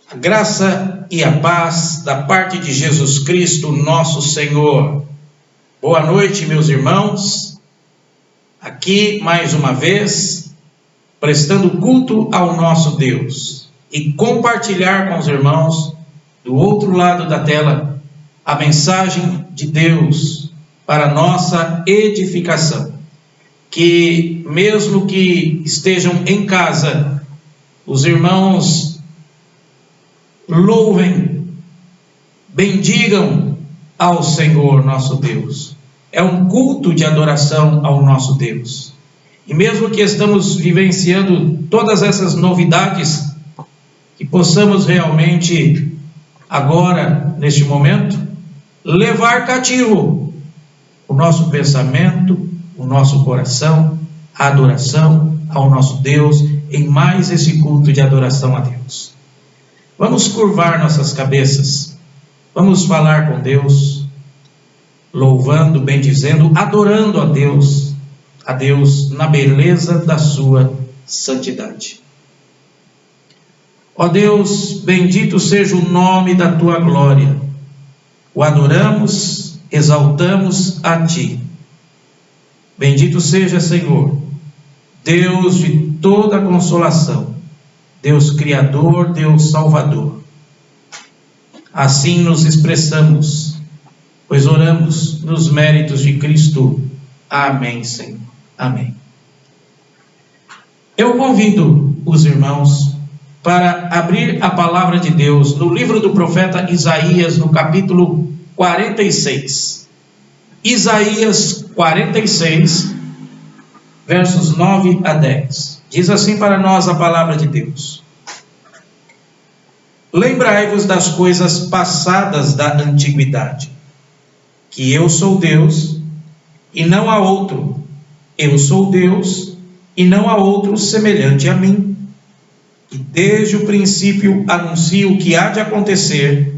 A graça e a paz da parte de Jesus Cristo, nosso Senhor. Boa noite, meus irmãos. Aqui, mais uma vez, prestando culto ao nosso Deus e compartilhar com os irmãos do outro lado da tela a mensagem de Deus para nossa edificação. Que mesmo que estejam em casa, os irmãos louvem, bendigam ao Senhor nosso Deus. É um culto de adoração ao nosso Deus. E mesmo que estamos vivenciando todas essas novidades, que possamos realmente agora, neste momento, levar cativo o nosso pensamento, o nosso coração, a adoração ao nosso Deus, em mais esse culto de adoração a Deus. Vamos curvar nossas cabeças, vamos falar com Deus, louvando, bendizendo, adorando a Deus na beleza da sua santidade. Ó Deus, bendito seja o nome da tua glória, o adoramos, exaltamos a ti. Bendito seja, Senhor, Deus de toda consolação, Deus Criador, Deus Salvador. Assim nos expressamos, pois oramos nos méritos de Cristo. Amém, Senhor. Amém. Eu convido os irmãos para abrir a palavra de Deus no livro do profeta Isaías, no capítulo 46. Isaías 46, versos 9 a 10. Diz assim para nós a palavra de Deus: Lembrai-vos das coisas passadas da antiguidade, que eu sou Deus e não há outro, eu sou Deus e não há outro semelhante a mim, que desde o princípio anuncio o que há de acontecer,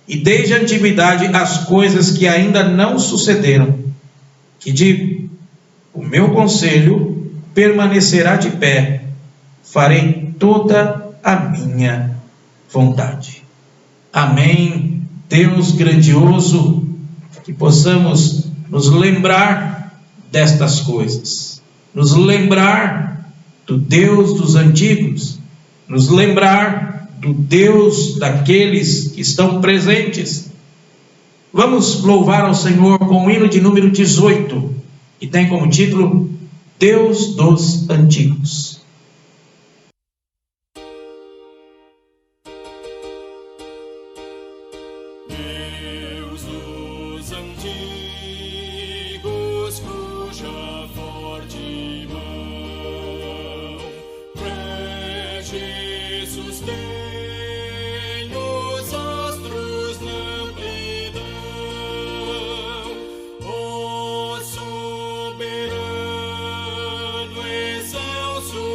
e desde a antiguidade as coisas que ainda não sucederam, que digo, o meu conselho permanecerá de pé, farei toda a minha vontade. Amém. Deus grandioso, que possamos nos lembrar destas coisas, nos lembrar do Deus dos antigos, nos lembrar do Deus daqueles que estão presentes. Vamos louvar ao Senhor com o hino de número 18, que tem como título Deus dos Antigos. Deus dos antigos, cuja forte mão prege sustém os astros na amplidão, ó soberano excelso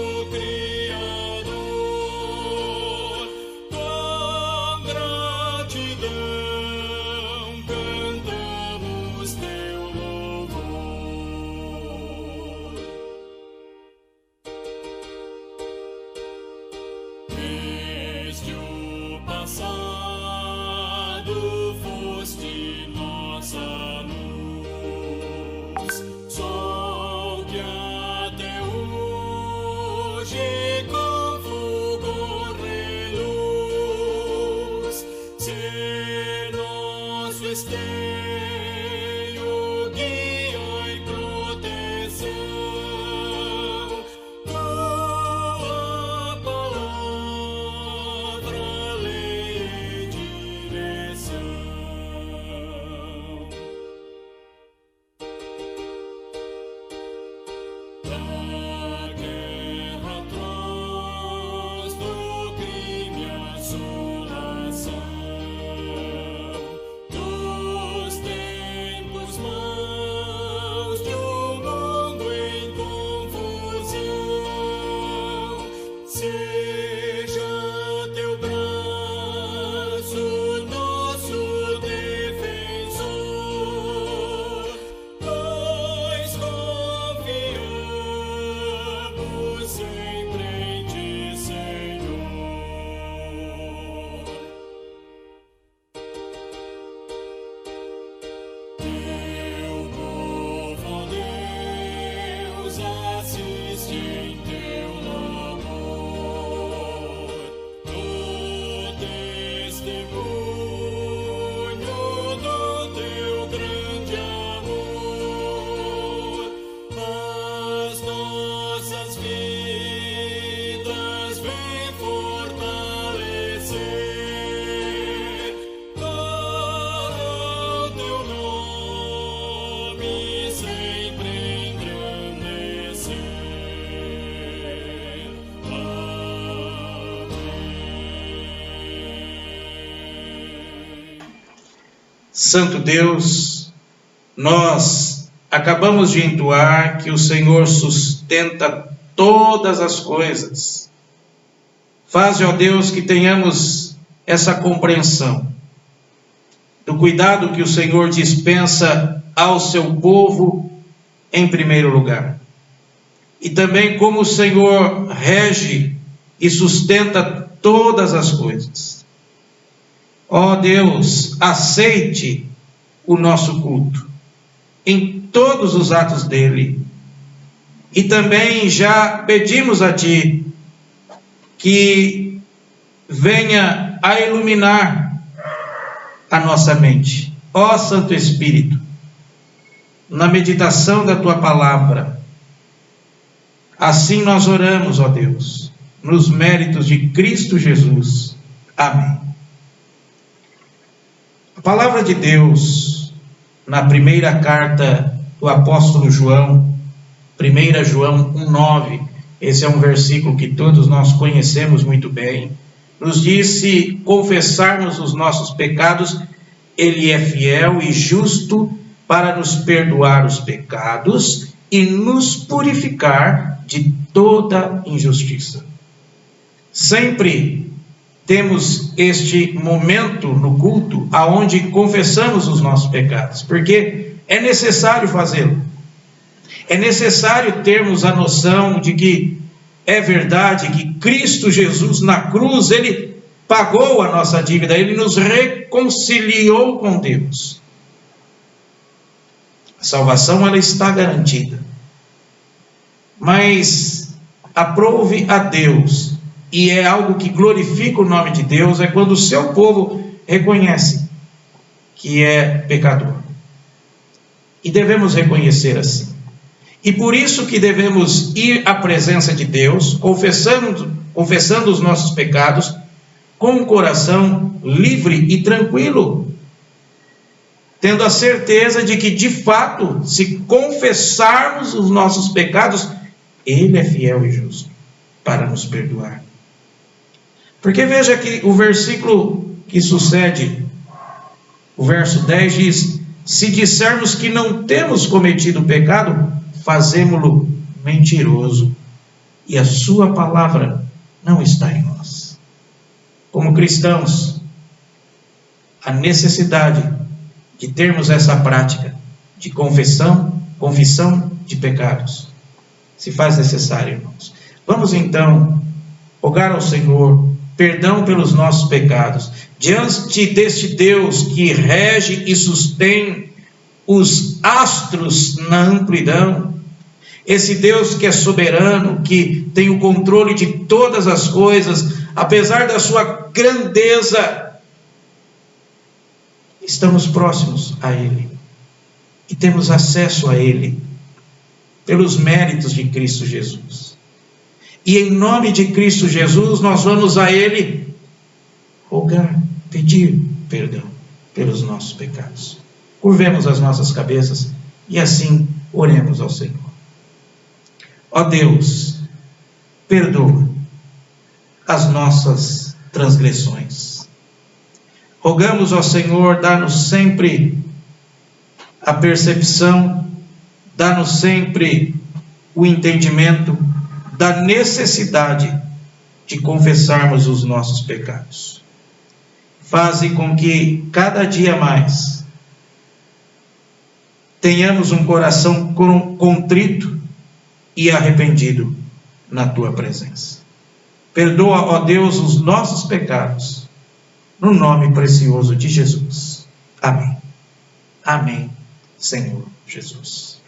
em teu labor, no testemunho do teu grande amor, as nossas vidas vem fortalecer, ao teu nome sempre engrandecer. Santo Deus, nós acabamos de entoar que o Senhor sustenta todas as coisas. Faze, ó Deus, que tenhamos essa compreensão do cuidado que o Senhor dispensa ao seu povo em primeiro lugar. E também como o Senhor rege e sustenta todas as coisas. Ó Deus, aceite o nosso culto em todos os atos dele. E também já pedimos a Ti que venha a iluminar a nossa mente. Ó Santo Espírito, na meditação da Tua palavra, assim nós oramos, ó Deus, nos méritos de Cristo Jesus. Amém. A palavra de Deus, na primeira carta do apóstolo João, 1 João 1,9, esse é um versículo que todos nós conhecemos muito bem, nos diz: se confessarmos os nossos pecados, Ele é fiel e justo para nos perdoar os pecados e nos purificar de toda injustiça. Sempre temos este momento no culto aonde confessamos os nossos pecados, porque é necessário fazê-lo. É necessário termos a noção de que é verdade que Cristo Jesus na cruz, Ele pagou a nossa dívida, Ele nos reconciliou com Deus. A salvação, ela está garantida. Mas aprove a Deus, e é algo que glorifica o nome de Deus, é quando o seu povo reconhece que é pecador. E devemos reconhecer assim. E por isso que devemos ir à presença de Deus, confessando os nossos pecados, com um coração livre e tranquilo, tendo a certeza de que, de fato, se confessarmos os nossos pecados, Ele é fiel e justo para nos perdoar. Porque veja que o versículo que sucede, o verso 10 diz: se dissermos que não temos cometido pecado, fazemo-lo mentiroso, e a sua palavra não está em nós. Como cristãos, a necessidade de termos essa prática de confissão de pecados se faz necessário, irmãos. Vamos então rogar ao Senhor perdão pelos nossos pecados, diante deste Deus que rege e sustém os astros na amplidão, esse Deus que é soberano, que tem o controle de todas as coisas, apesar da sua grandeza, estamos próximos a Ele e temos acesso a Ele pelos méritos de Cristo Jesus. E em nome de Cristo Jesus, nós vamos a Ele rogar, pedir perdão pelos nossos pecados. Curvemos as nossas cabeças e assim oremos ao Senhor. Ó Deus, perdoa as nossas transgressões. Rogamos ao Senhor, dá-nos sempre a percepção, dá-nos sempre o entendimento da necessidade de confessarmos os nossos pecados. Faze com que cada dia mais tenhamos um coração contrito e arrependido na Tua presença. Perdoa, ó Deus, os nossos pecados, no nome precioso de Jesus. Amém. Amém, Senhor Jesus.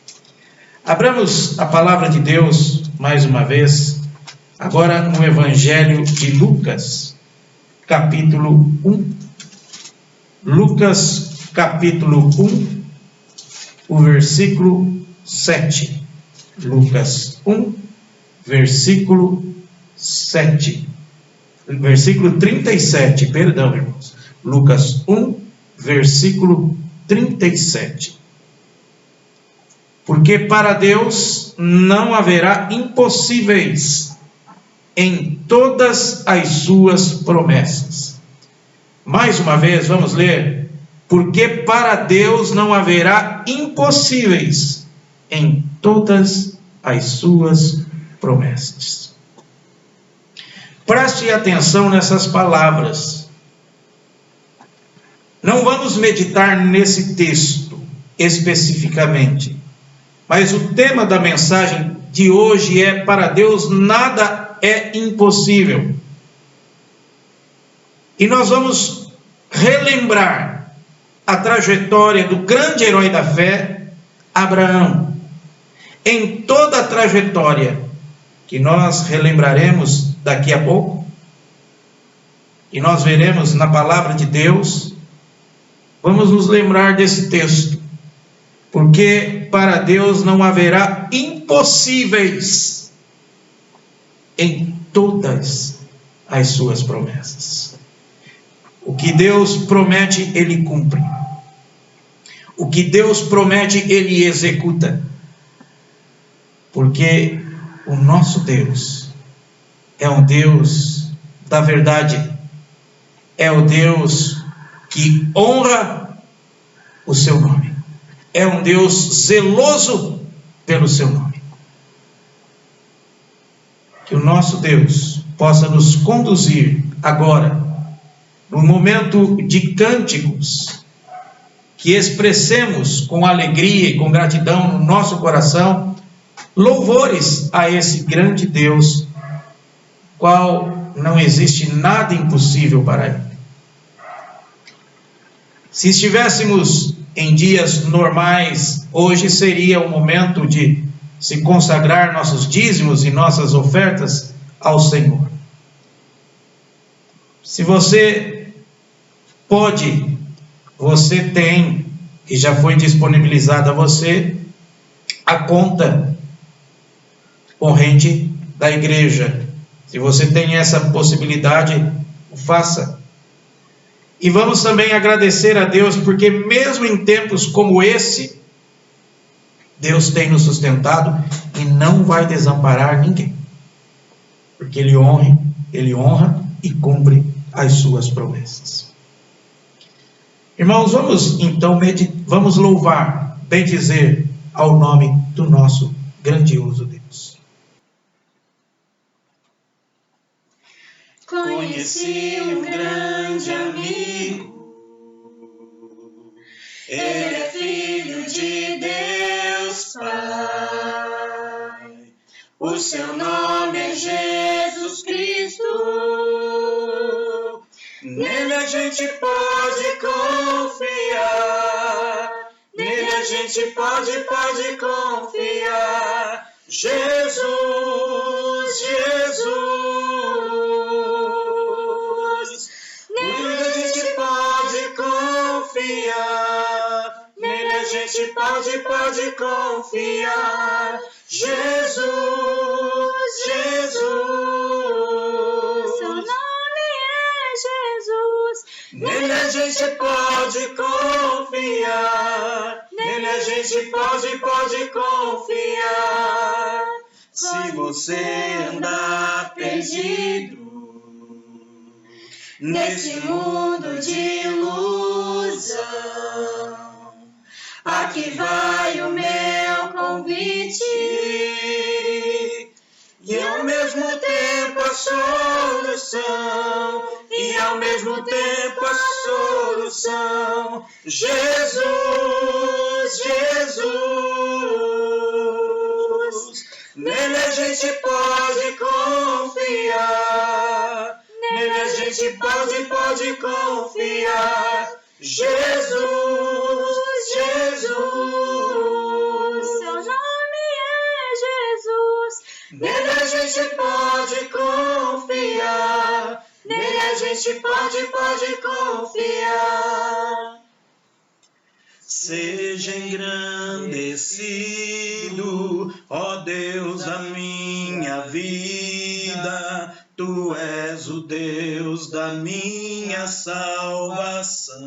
Abramos a palavra de Deus mais uma vez, agora no Evangelho de Lucas, capítulo 1. Lucas, capítulo 1, o versículo 7. Lucas 1, versículo 7. Versículo 37, perdão, irmãos. Lucas 1, versículo 37. Porque para Deus não haverá impossíveis em todas as suas promessas. Mais uma vez, vamos ler. Porque para Deus não haverá impossíveis em todas as suas promessas. Preste atenção nessas palavras. Não vamos meditar nesse texto especificamente, mas o tema da mensagem de hoje é: para Deus nada é impossível. E nós vamos relembrar a trajetória do grande herói da fé, Abraão. Em toda a trajetória que nós relembraremos daqui a pouco, e nós veremos na palavra de Deus, vamos nos lembrar desse texto. Porque para Deus não haverá impossíveis em todas as suas promessas. O que Deus promete, Ele cumpre. O que Deus promete, Ele executa. Porque o nosso Deus é um Deus da verdade. É o Deus que honra o seu nome. É um Deus zeloso pelo seu nome. Que o nosso Deus possa nos conduzir agora, no momento de cânticos, que expressemos com alegria e com gratidão no nosso coração, louvores a esse grande Deus, qual não existe nada impossível para Ele. Se estivéssemos em dias normais, hoje seria o momento de se consagrar nossos dízimos e nossas ofertas ao Senhor. Se você pode, você tem, e já foi disponibilizada a você, a conta corrente da igreja. Se você tem essa possibilidade, faça. E vamos também agradecer a Deus, porque mesmo em tempos como esse, Deus tem nos sustentado e não vai desamparar ninguém. Porque Ele honra e cumpre as suas promessas. Irmãos, vamos então vamos louvar, bendizer ao nome do nosso grandioso Deus. Conheci um grande amigo, ele é filho de Deus Pai, o seu nome é Jesus Cristo, nele a gente pode confiar, nele a gente pode confiar, Jesus, nele a gente pode confiar, nele a gente pode confiar, Jesus, seu nome é Jesus, nele a gente pode confiar, nele a gente pode confiar. Se você andar perdido nesse mundo de ilusão, aqui vai o meu convite, e ao mesmo tempo a solução, e ao mesmo tempo a solução, Jesus, nele a gente pode confiar, nele a gente pode confiar, Jesus, seu nome é Jesus, nele a gente pode confiar. Seja engrandecido, ó Deus da minha vida, Tu és o Deus da minha salvação.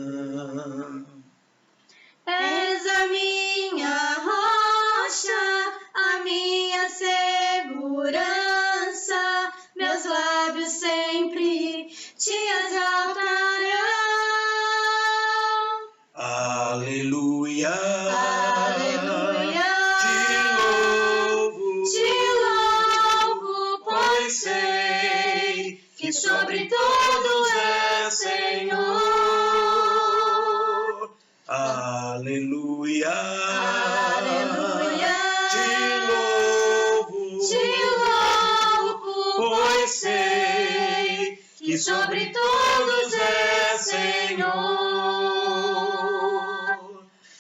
És a minha rocha, a minha segurança, meus lábios sempre te exaltarão. Aleluia, Aleluia, te louvo, pois sei que sobre todos é Senhor. Aleluia, Aleluia, te louvo, pois sei que sobre todos é Senhor.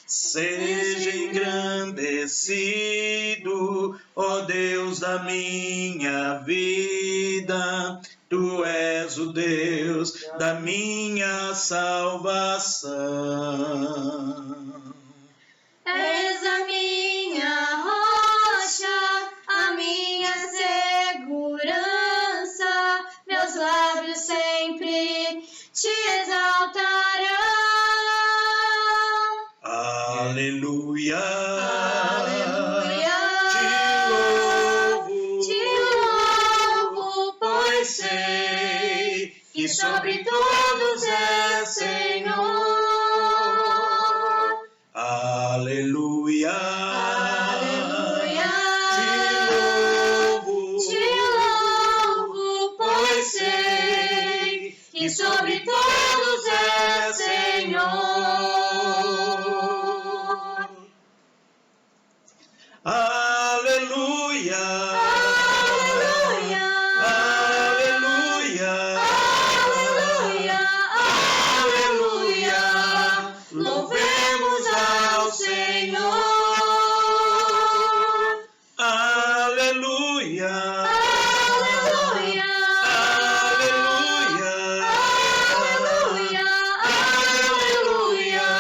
Seja engrandecido, ó Deus da minha vida, Tu és o Deus da minha salvação. És a minha rocha, a minha segurança, meus lábios sempre te exaltarão. Aleluia, Aleluia, te louvo, pois sei que sobre todos é Senhor. aleluia, Aleluia, te louvo, pois sei que sobre todos é Senhor. aleluia, Aleluia, aleluia, aleluia, aleluia, louvemos ao Senhor. aleluia, Aleluia, aleluia, aleluia,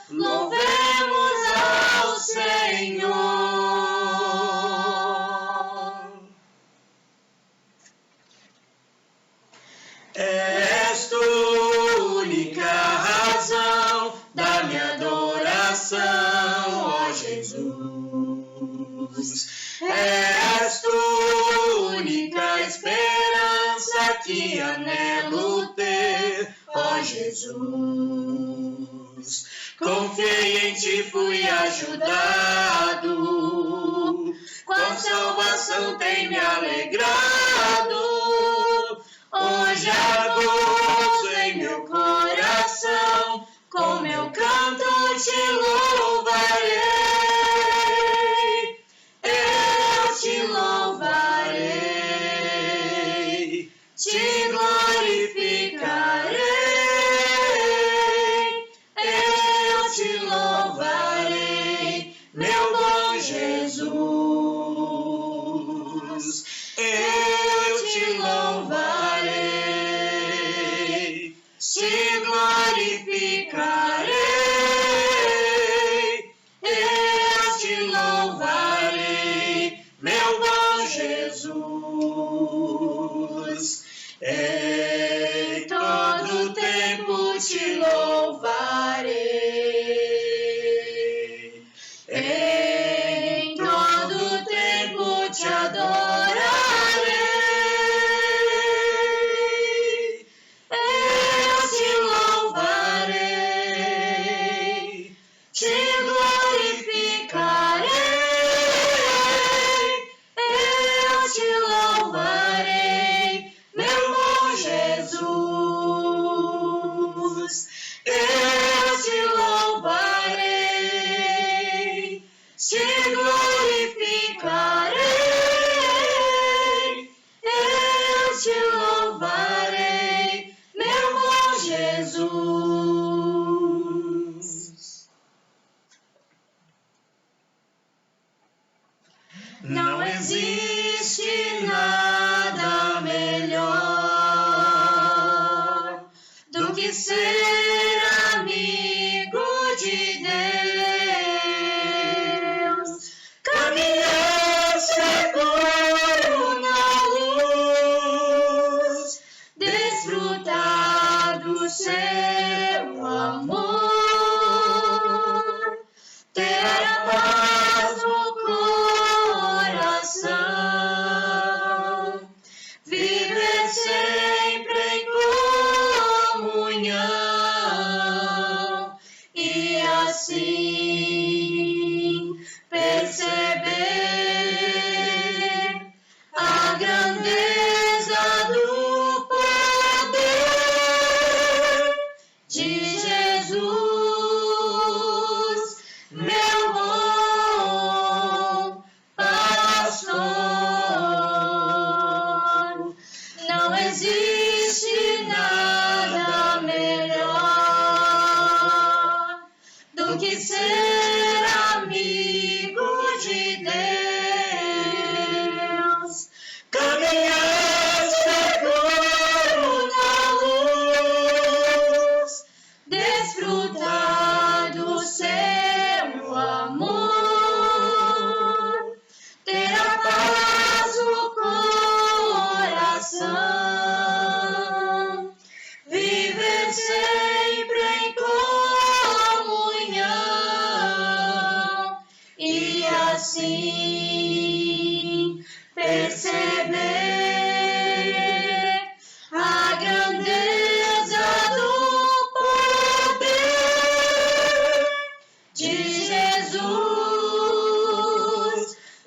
louvemos ao Senhor. És Tu única razão da minha adoração, ó Jesus. És Tu única esperança que anelo ter, ó Jesus. Confiei em Ti, fui ajudado, com salvação tem me alegrado. Hoje há gozo em meu coração, com meu canto Te louvarei. Eu Te louvarei, Te glorificarei. Eu Te louvarei, meu bom Jesus. Eu Te louvarei, Te glorificarei. Eu Te louvarei, meu bom Jesus. Em todo tempo Te louvarei. Em todo tempo Te adorarei. Eu Te louvarei, Te glorificarei. Eu Te louvarei, meu bom Jesus. Eu Te louvarei, Te glorificarei. Eu Te louvarei, meu bom Jesus. Não existe nada melhor assim perceber a grandeza do poder de Jesus,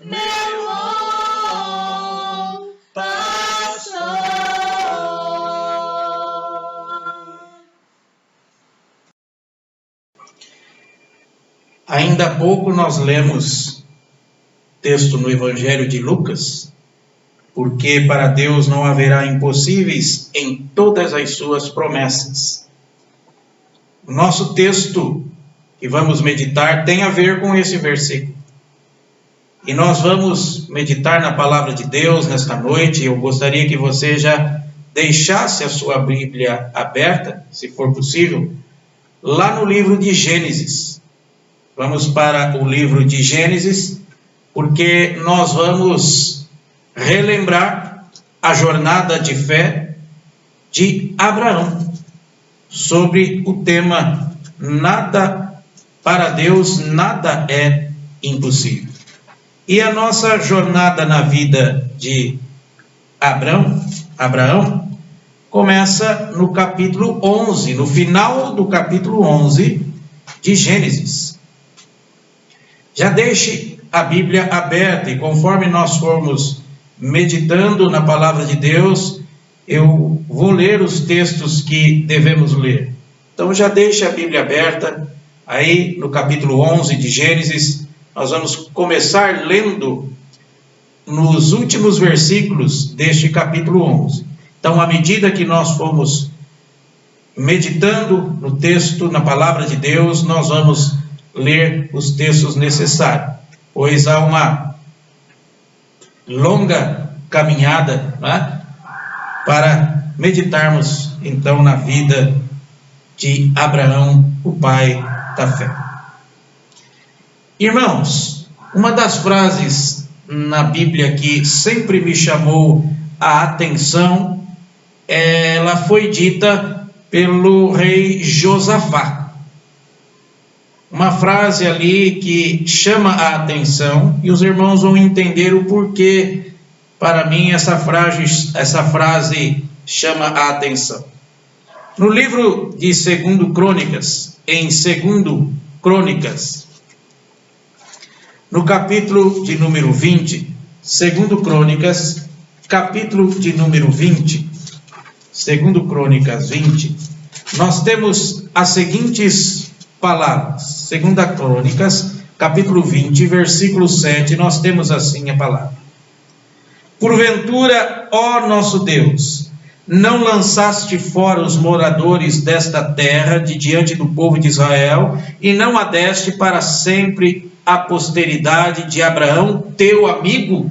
meu bom pastor. Ainda há pouco nós lemos texto no Evangelho de Lucas, porque para Deus não haverá impossíveis em todas as suas promessas. O nosso texto que vamos meditar tem a ver com esse versículo. E nós vamos meditar na palavra de Deus nesta noite. Eu gostaria que você já deixasse a sua Bíblia aberta, se for possível, lá no livro de Gênesis. Vamos para o livro de Gênesis, porque nós vamos relembrar a jornada de fé de Abraão, sobre o tema nada para Deus, nada é impossível. E a nossa jornada na vida de Abraão começa no capítulo 11, no final do capítulo 11 de Gênesis. Já deixe a Bíblia aberta e conforme nós formos meditando na palavra de Deus, eu vou ler os textos que devemos ler. Então já deixe a Bíblia aberta, aí no capítulo 11 de Gênesis, nós vamos começar lendo nos últimos versículos deste capítulo 11. Então, à medida que nós formos meditando no texto, na palavra de Deus, nós vamos ler os textos necessários, pois há uma longa caminhada, né, para meditarmos então na vida de Abraão, o pai da fé. Irmãos, uma das frases na Bíblia que sempre me chamou a atenção, ela foi dita pelo rei Josafá. Uma frase ali que chama a atenção, e os irmãos vão entender o porquê, para mim, essa frase chama a atenção. No livro de 2 Crônicas, em 2 Crônicas, no capítulo de número 20, 2 Crônicas, capítulo de número 20, 2 Crônicas 20, nós temos as seguintes palavras. 2 Crônicas, capítulo 20, versículo 7, nós temos assim a palavra: porventura, ó nosso Deus, não lançaste fora os moradores desta terra de diante do povo de Israel, e não a deste para sempre a posteridade de Abraão, teu amigo?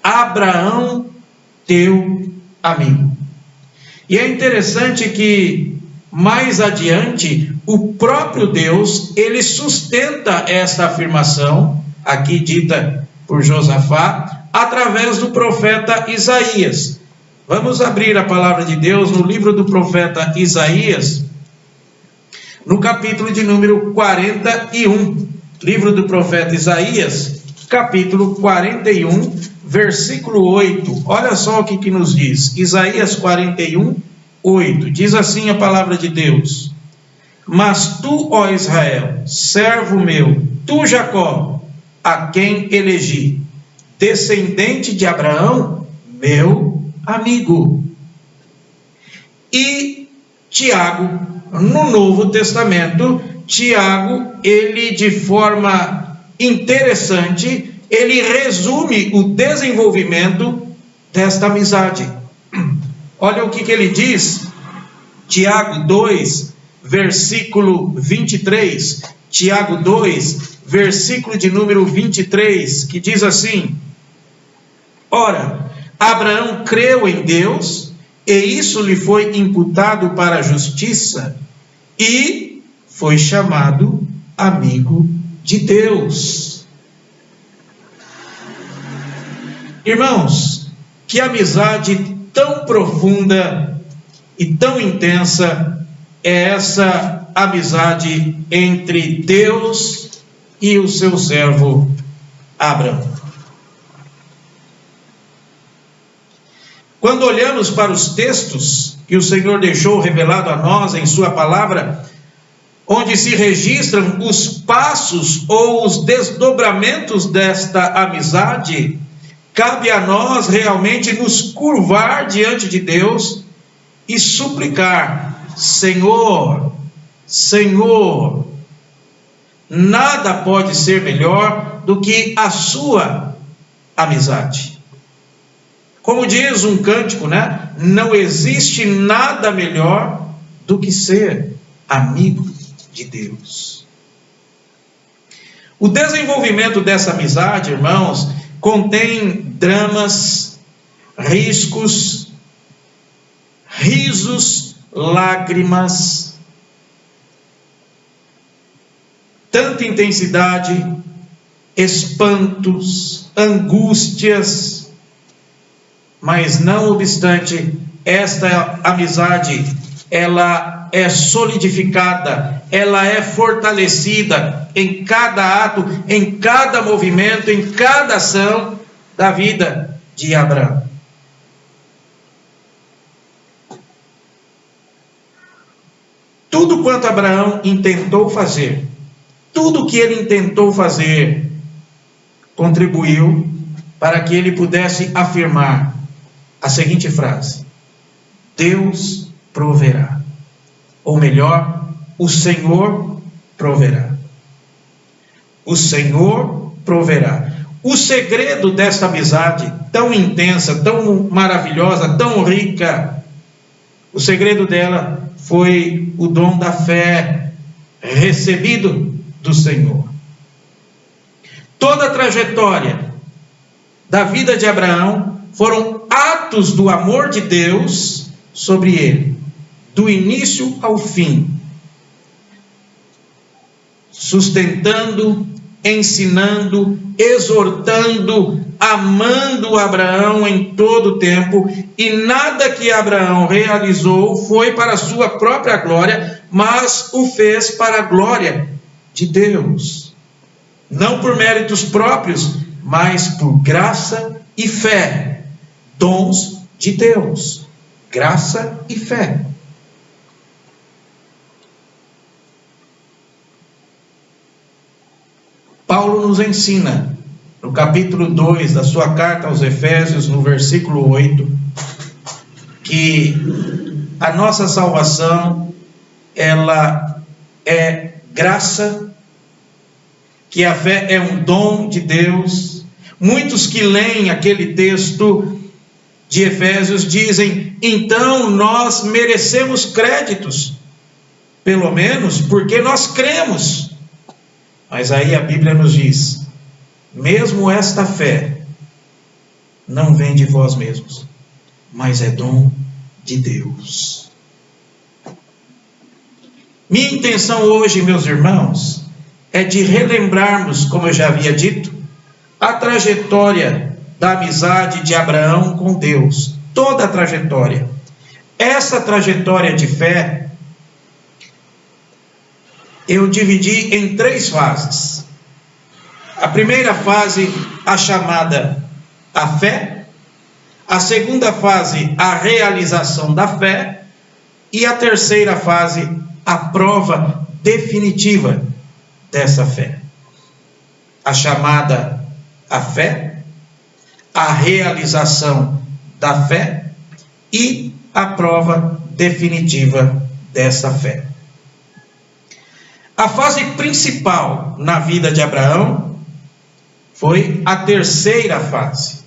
Abraão, teu amigo. E é interessante que mais adiante o próprio Deus, ele sustenta esta afirmação aqui dita por Josafá através do profeta Isaías. Vamos abrir a palavra de Deus no livro do profeta Isaías, no capítulo de número 41. Livro do profeta Isaías, capítulo 41, versículo 8. Olha só o que nos diz. Isaías 41, 8. Diz assim a palavra de Deus: mas tu, ó Israel, servo meu, tu, Jacó, a quem elegi, descendente de Abraão, meu amigo. E Tiago, no Novo Testamento, Tiago, ele de forma interessante, ele resume o desenvolvimento desta amizade. Olha o que ele diz, Tiago 2, versículo 23, Tiago 2, versículo de número 23, que diz assim: ora, Abraão creu em Deus, e isso lhe foi imputado para a justiça, e foi chamado amigo de Deus. Irmãos, que amizade tão profunda e tão intensa é essa amizade entre Deus e o seu servo Abraão. Quando olhamos para os textos que o Senhor deixou revelado a nós em sua palavra, onde se registram os passos ou os desdobramentos desta amizade, cabe a nós realmente nos curvar diante de Deus e suplicar: Senhor, Senhor, nada pode ser melhor do que a sua amizade. Como diz um cântico, né? Não existe nada melhor do que ser amigo de Deus. O desenvolvimento dessa amizade, irmãos, contém dramas, riscos, risos, lágrimas, tanta intensidade, espantos, angústias. Mas não obstante, esta amizade, ela é solidificada, ela é fortalecida em cada ato, em cada movimento, em cada ação da vida de Abraão. Tudo quanto Abraão intentou fazer, tudo que ele intentou fazer, contribuiu para que ele pudesse afirmar a seguinte frase: Deus proverá. Ou melhor, o Senhor proverá. O Senhor proverá. O segredo desta amizade tão intensa, tão maravilhosa, tão rica, o segredo dela foi o dom da fé recebido do Senhor. Toda a trajetória da vida de Abraão foram atos do amor de Deus sobre ele, do início ao fim, sustentando, ensinando, exortando, amando Abraão em todo o tempo, e nada que Abraão realizou foi para a sua própria glória, mas o fez para a glória de Deus, não por méritos próprios, mas por graça e fé, dons de Deus, graça e fé. Paulo nos ensina, no capítulo 2 da sua carta aos Efésios, no versículo 8, que a nossa salvação, ela é graça, que a fé é um dom de Deus. Muitos que leem aquele texto de Efésios dizem: então nós merecemos créditos, pelo menos porque nós cremos. Mas aí a Bíblia nos diz: mesmo esta fé não vem de vós mesmos, mas é dom de Deus. Minha intenção hoje, meus irmãos, é de relembrarmos, como eu já havia dito, a trajetória da amizade de Abraão com Deus, toda a trajetória. Essa trajetória de fé eu dividi em 3 fases. A primeira fase, a chamada a fé. A segunda fase, a realização da fé. E a terceira fase, a prova definitiva dessa fé. A chamada a fé, a realização da fé e a prova definitiva dessa fé. A fase principal na vida de Abraão foi a terceira fase.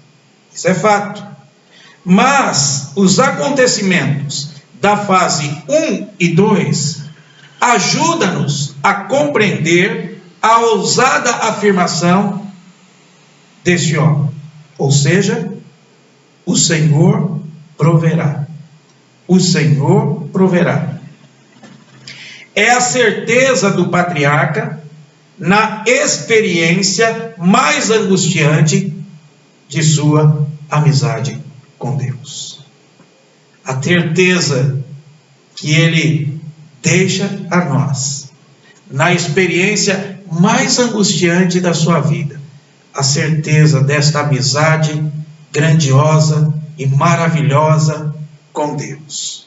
Isso é fato. Mas os acontecimentos da fase 1 e 2 ajudam-nos a compreender a ousada afirmação deste homem. Ou seja, o Senhor proverá. O Senhor proverá. É a certeza do patriarca na experiência mais angustiante de sua amizade com Deus. A certeza que ele deixa a nós na experiência mais angustiante da sua vida, a certeza desta amizade grandiosa e maravilhosa com Deus.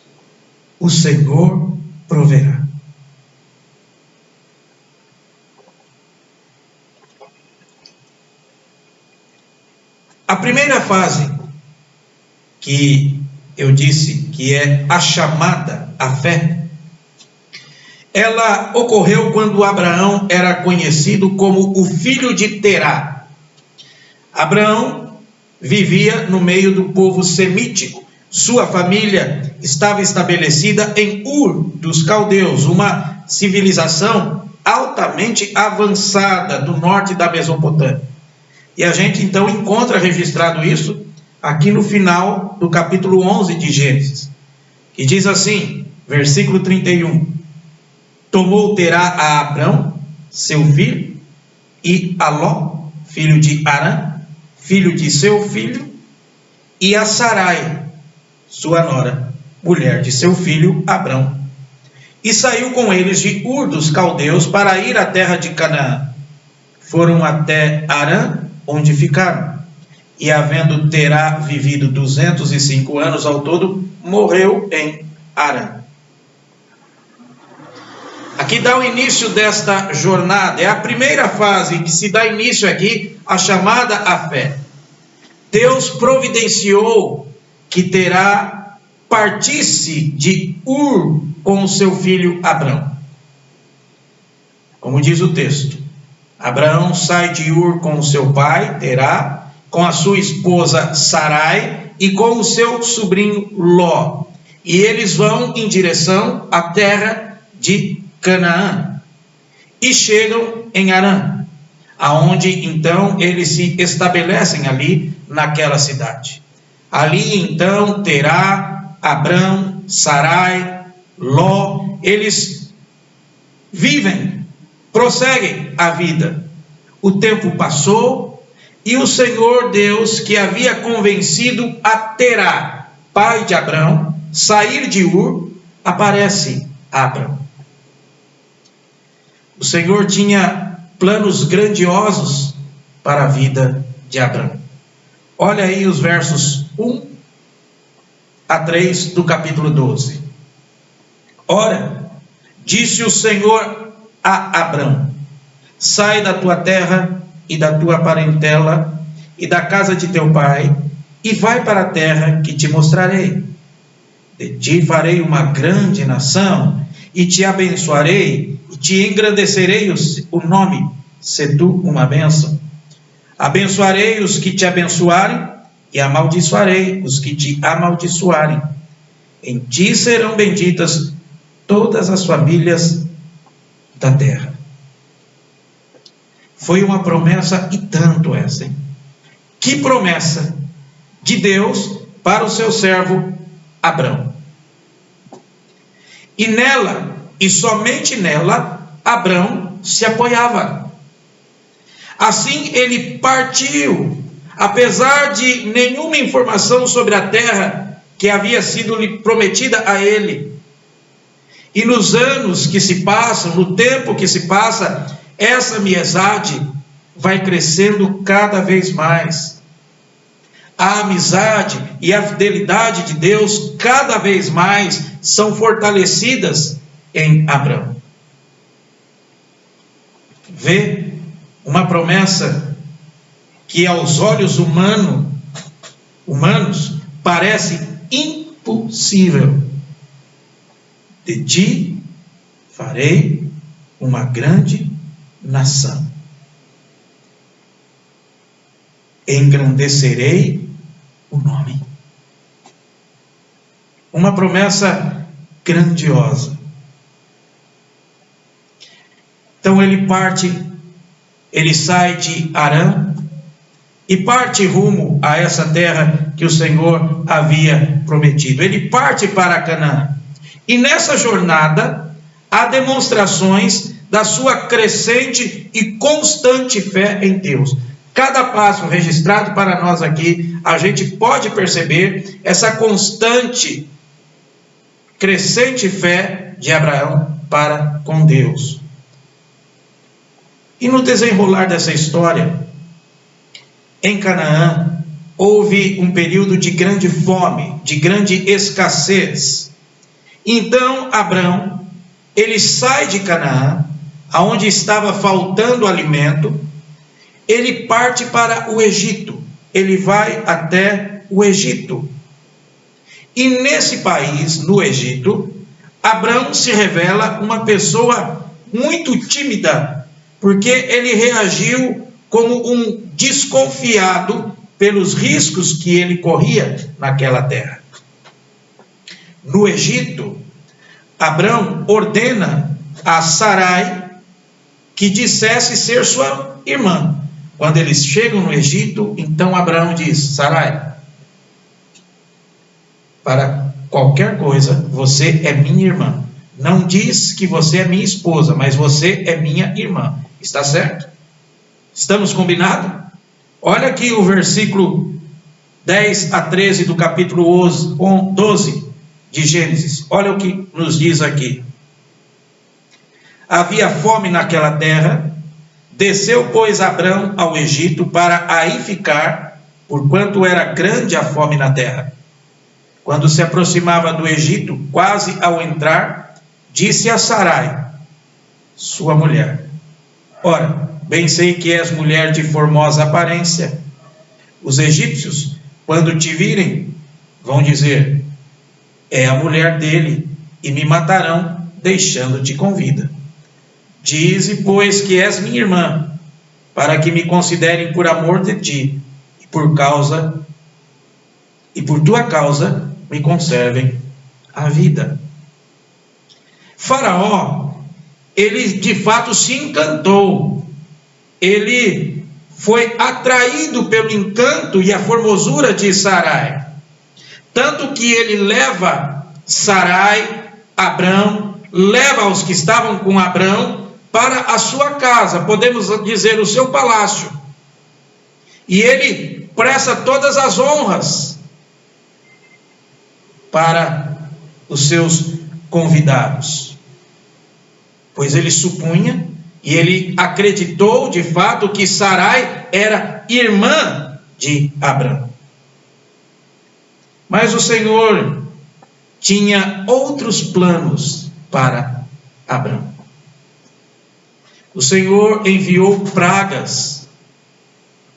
O Senhor proverá. A primeira fase que eu disse que é a chamada à fé, ela ocorreu quando Abraão era conhecido como o filho de Terá. Abraão vivia no meio do povo semítico. Sua família estava estabelecida em Ur dos Caldeus, uma civilização altamente avançada do norte da Mesopotâmia. E a gente então encontra registrado isso aqui no final do capítulo 11 de Gênesis, que diz assim, versículo 31: tomou Terá a Abrão, seu filho, e a Ló, filho de Arã, filho de seu filho, e a Sarai, sua nora, mulher de seu filho Abrão. E saiu com eles de Ur dos Caldeus para ir à terra de Canaã. Foram até Arã, onde ficaram. E havendo Terá vivido 205 anos ao todo, morreu em Arã. Aqui dá o início desta jornada. É a primeira fase que se dá início aqui, a chamada à fé. Deus providenciou que Terá partisse de Ur com o seu filho Abrão. Como diz o texto, Abraão sai de Ur com o seu pai, Terá, com a sua esposa Sarai e com o seu sobrinho Ló. E eles vão em direção à terra de Canaã. E chegam em Arã, aonde então eles se estabelecem ali naquela cidade. Ali então Terá, Abrão, Sarai, Ló, eles vivem, prosseguem a vida. O tempo passou e o Senhor Deus, que havia convencido a Terá, pai de Abrão, sair de Ur, aparece a Abrão. O Senhor tinha planos grandiosos para a vida de Abrão. Olha aí os versos 1 a 3 do capítulo 12. Ora, disse o Senhor a Abrão: sai da tua terra e da tua parentela e da casa de teu pai, e vai para a terra que te mostrarei. De ti farei uma grande nação, e te abençoarei, e te engrandecerei o nome, se tu uma bênção. Abençoarei os que te abençoarem, e amaldiçoarei os que te amaldiçoarem. Em ti serão benditas todas as famílias da terra. Foi uma promessa e tanto essa, hein? Que promessa de Deus para o seu servo Abrão. E nela, e somente nela, Abrão se apoiava. Assim ele partiu, apesar de nenhuma informação sobre a terra que havia sido lhe prometida a ele. E nos anos que se passam, no tempo que se passa, essa amizade vai crescendo cada vez mais. A amizade e a fidelidade de Deus cada vez mais são fortalecidas em Abrão. Vê uma promessa que aos olhos humanos parece impossível. De ti farei uma grande nação. Engrandecerei o nome. Uma promessa grandiosa. Então ele parte, ele sai de Arã e parte rumo a essa terra que o Senhor havia prometido. Ele parte para Canaã. E nessa jornada há demonstrações da sua crescente e constante fé em Deus. Cada passo registrado para nós aqui, a gente pode perceber essa constante, crescente fé de Abraão para com Deus. E no desenrolar dessa história, em Canaã, houve um período de grande fome, de grande escassez. Então, Abrão, ele sai de Canaã, aonde estava faltando alimento, ele parte para o Egito, ele vai até o Egito. E nesse país, no Egito, Abrão se revela uma pessoa muito tímida, porque ele reagiu como um desconfiado pelos riscos que ele corria naquela terra. No Egito, Abrão ordena a Sarai que dissesse ser sua irmã. Quando eles chegam no Egito, então Abrão diz: Sarai, para qualquer coisa, você é minha irmã. Não diz que você é minha esposa, mas você é minha irmã. Está certo? Estamos combinados? Olha aqui o versículo 10 a 13 do capítulo 12 de Gênesis. Olha o que nos diz aqui. Havia fome naquela terra, desceu, pois, Abrão ao Egito para aí ficar, porquanto era grande a fome na terra. Quando se aproximava do Egito, quase ao entrar, disse a Sarai, sua mulher: ora, bem sei que és mulher de formosa aparência. Os egípcios, quando te virem, vão dizer: é a mulher dele, e me matarão, deixando-te com vida. Dize, pois, que és minha irmã, para que me considerem por amor de ti, e por tua causa me conservem a vida. Faraó, ele de fato se encantou, ele foi atraído pelo encanto e a formosura de Sarai, tanto que ele leva Sarai, Abrão, leva os que estavam com Abrão para a sua casa, podemos dizer o seu palácio, e ele presta todas as honras para os seus convidados, pois ele supunha e ele acreditou de fato que Sarai era irmã de Abrão. Mas o Senhor tinha outros planos para Abrão. O Senhor enviou pragas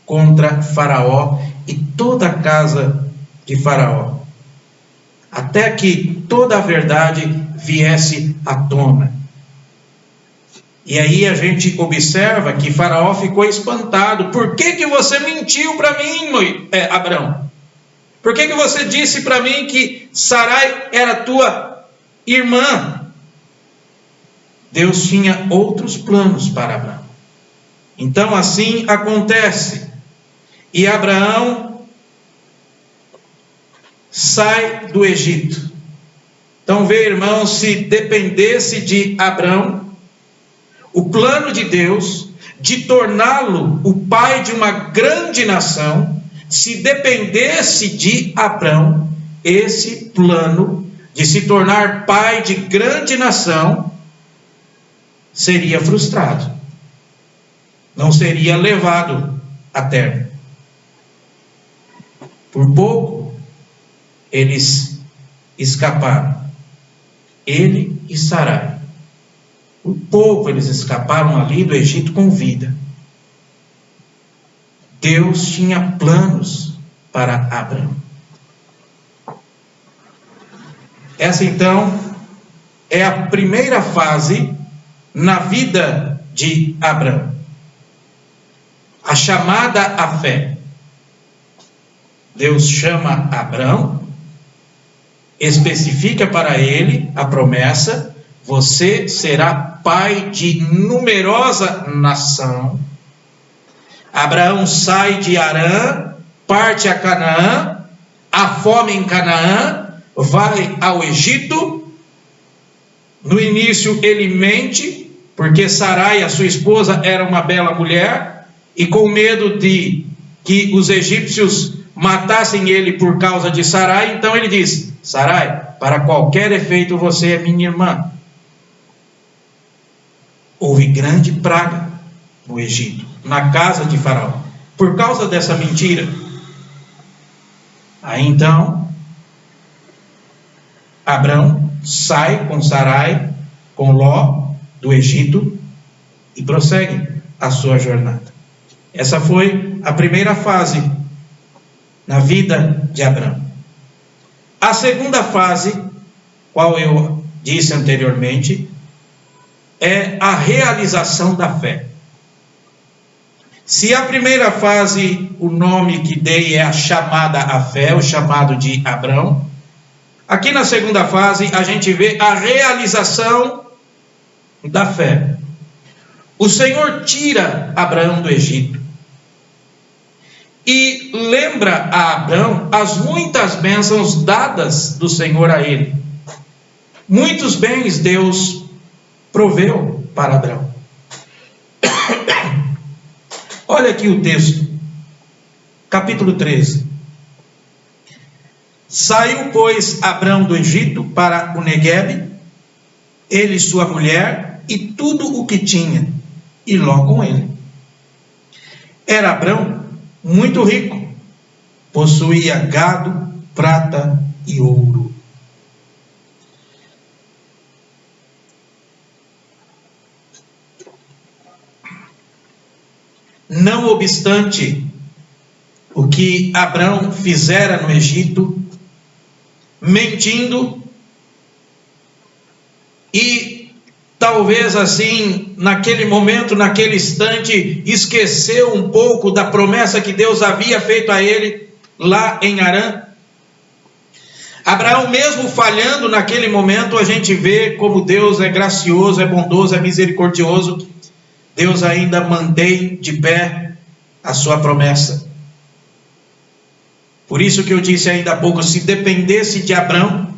contra Faraó e toda a casa de Faraó, até que toda a verdade viesse à tona. E aí a gente observa que Faraó ficou espantado. Por que você mentiu para mim, Abrão? Por que você disse para mim que Sarai era tua irmã? Deus tinha outros planos para Abraão. Então assim acontece. E Abraão sai do Egito. Então vê, irmãos, se dependesse de Abrão, o plano de Deus de torná-lo o pai de uma grande nação, se dependesse de Abrão, esse plano de se tornar pai de grande nação seria frustrado, não seria levado a termo. Por pouco eles escaparam, ele e Sarai. Por pouco eles escaparam ali do Egito com vida. Deus tinha planos para Abraão. Essa então é a primeira fase na vida de Abraão, a chamada à fé. Deus chama Abraão, especifica para ele a promessa: você será pai de numerosa nação. Abraão sai de Harã, parte a Canaã, há fome em Canaã, vai ao Egito. No início ele mente, porque Sarai, a sua esposa, era uma bela mulher, e com medo de que os egípcios matassem ele por causa de Sarai, então ele diz: Sarai, para qualquer efeito você é minha irmã. Houve grande praga no Egito, na casa de Faraó, por causa dessa mentira. Aí então, Abrão sai com Sarai, com Ló, do Egito, e prossegue a sua jornada. Essa foi a primeira fase na vida de Abrão. A segunda fase, qual eu disse anteriormente, é a realização da fé. Se a primeira fase, o nome que dei é a chamada à fé, o chamado de Abrão, aqui na segunda fase a gente vê a realização da fé. O Senhor tira Abraão do Egito e lembra a Abrão as muitas bênçãos dadas do Senhor a ele. Muitos bens Deus proveu para Abrão. Olha aqui o texto, capítulo 13. Saiu, pois, Abrão do Egito para o Neguebe, ele e sua mulher, e tudo o que tinha, e Ló com ele. Era Abrão muito rico, possuía gado, prata e ouro. Não obstante o que Abrão fizera no Egito, mentindo, e talvez assim, naquele momento, naquele instante, esqueceu um pouco da promessa que Deus havia feito a ele lá em Harã. Abraão, mesmo falhando naquele momento, a gente vê como Deus é gracioso, é bondoso, é misericordioso. Deus ainda mantém de pé a sua promessa. Por isso que eu disse ainda há pouco, se dependesse de Abrão,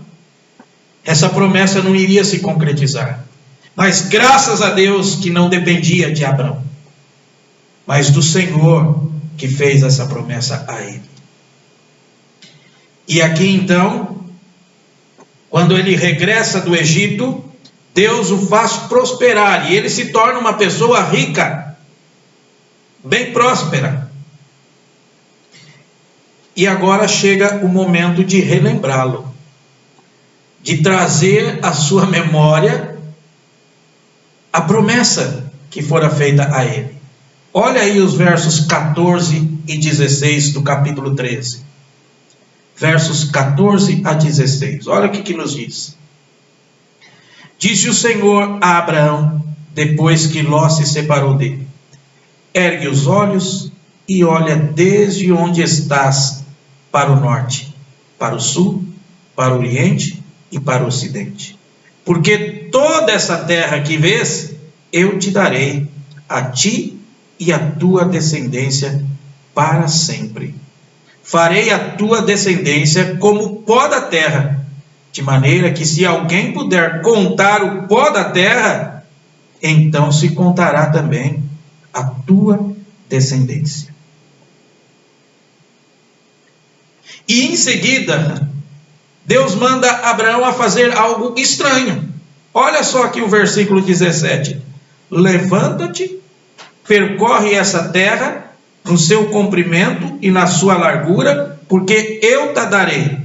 essa promessa não iria se concretizar. Mas graças a Deus que não dependia de Abrão, mas do Senhor que fez essa promessa a ele. E aqui então, quando ele regressa do Egito, Deus o faz prosperar e ele se torna uma pessoa rica, bem próspera. E agora chega o momento de relembrá-lo, de trazer à sua memória a promessa que fora feita a ele. Olha aí os versos 14 e 16 do capítulo 13. Versos 14 a 16. Olha o que nos diz. Disse o Senhor a Abraão, depois que Ló se separou dele: ergue os olhos e olha desde onde estás para o norte, para o sul, para o oriente e para o ocidente. Porque toda essa terra que vês, eu te darei a ti e a tua descendência para sempre. Farei a tua descendência como o pó da terra, de maneira que se alguém puder contar o pó da terra, então se contará também a tua descendência. E em seguida, Deus manda Abraão a fazer algo estranho. Olha só aqui o versículo 17. Levanta-te, percorre essa terra no seu comprimento e na sua largura, porque eu te darei.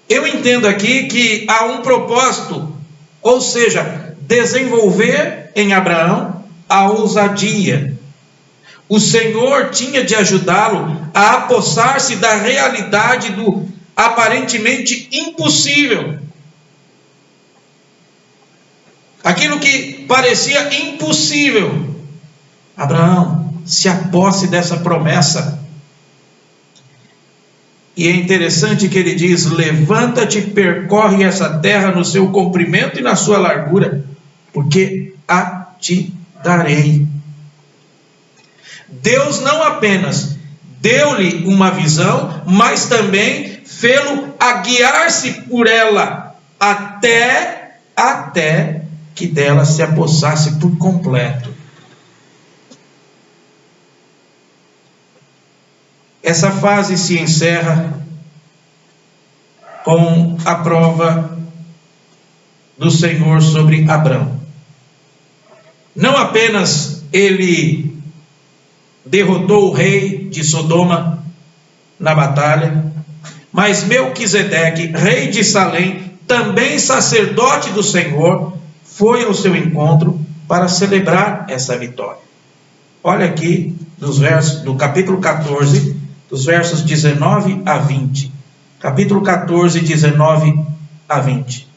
Eu entendo aqui que há um propósito, ou seja, desenvolver em Abraão a ousadia. O Senhor tinha de ajudá-lo a apossar-se da realidade do aparentemente impossível. Aquilo que parecia impossível. Abraão, se aposse dessa promessa. E é interessante que ele diz: levanta-te, percorre essa terra no seu comprimento e na sua largura, porque a te darei. Deus não apenas deu-lhe uma visão, mas também fê-lo a guiar-se por ela, até que dela se apossasse por completo. Essa fase se encerra com a prova do Senhor sobre Abrão. não apenas ele derrotou o rei de Sodoma na batalha, mas Melquisedeque, rei de Salém, também sacerdote do Senhor, foi ao seu encontro para celebrar essa vitória. Olha aqui do capítulo 14, dos versos 19 a 20. Capítulo 14, 19 a 20.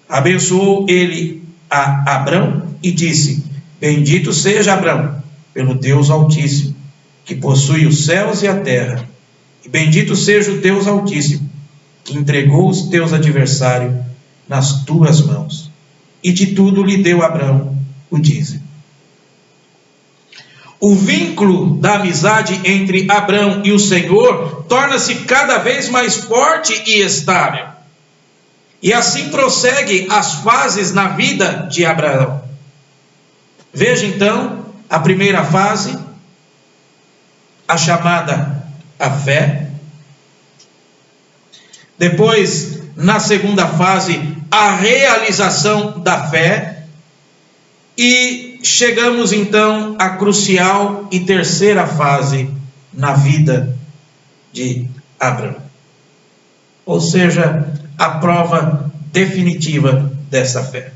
Abençoou ele a Abrão e disse: bendito seja Abrão pelo Deus Altíssimo, que possui os céus e a terra. E bendito seja o Deus Altíssimo, que entregou os teus adversários nas tuas mãos. E de tudo lhe deu Abrão o dízimo. O vínculo da amizade entre Abrão e o Senhor torna-se cada vez mais forte e estável. E assim prossegue as fases na vida de Abraão. Veja então a primeira fase, a chamada a fé. Depois, na segunda fase, a realização da fé. E chegamos então à crucial e terceira fase na vida de Abraão. Ou seja, a prova definitiva dessa fé.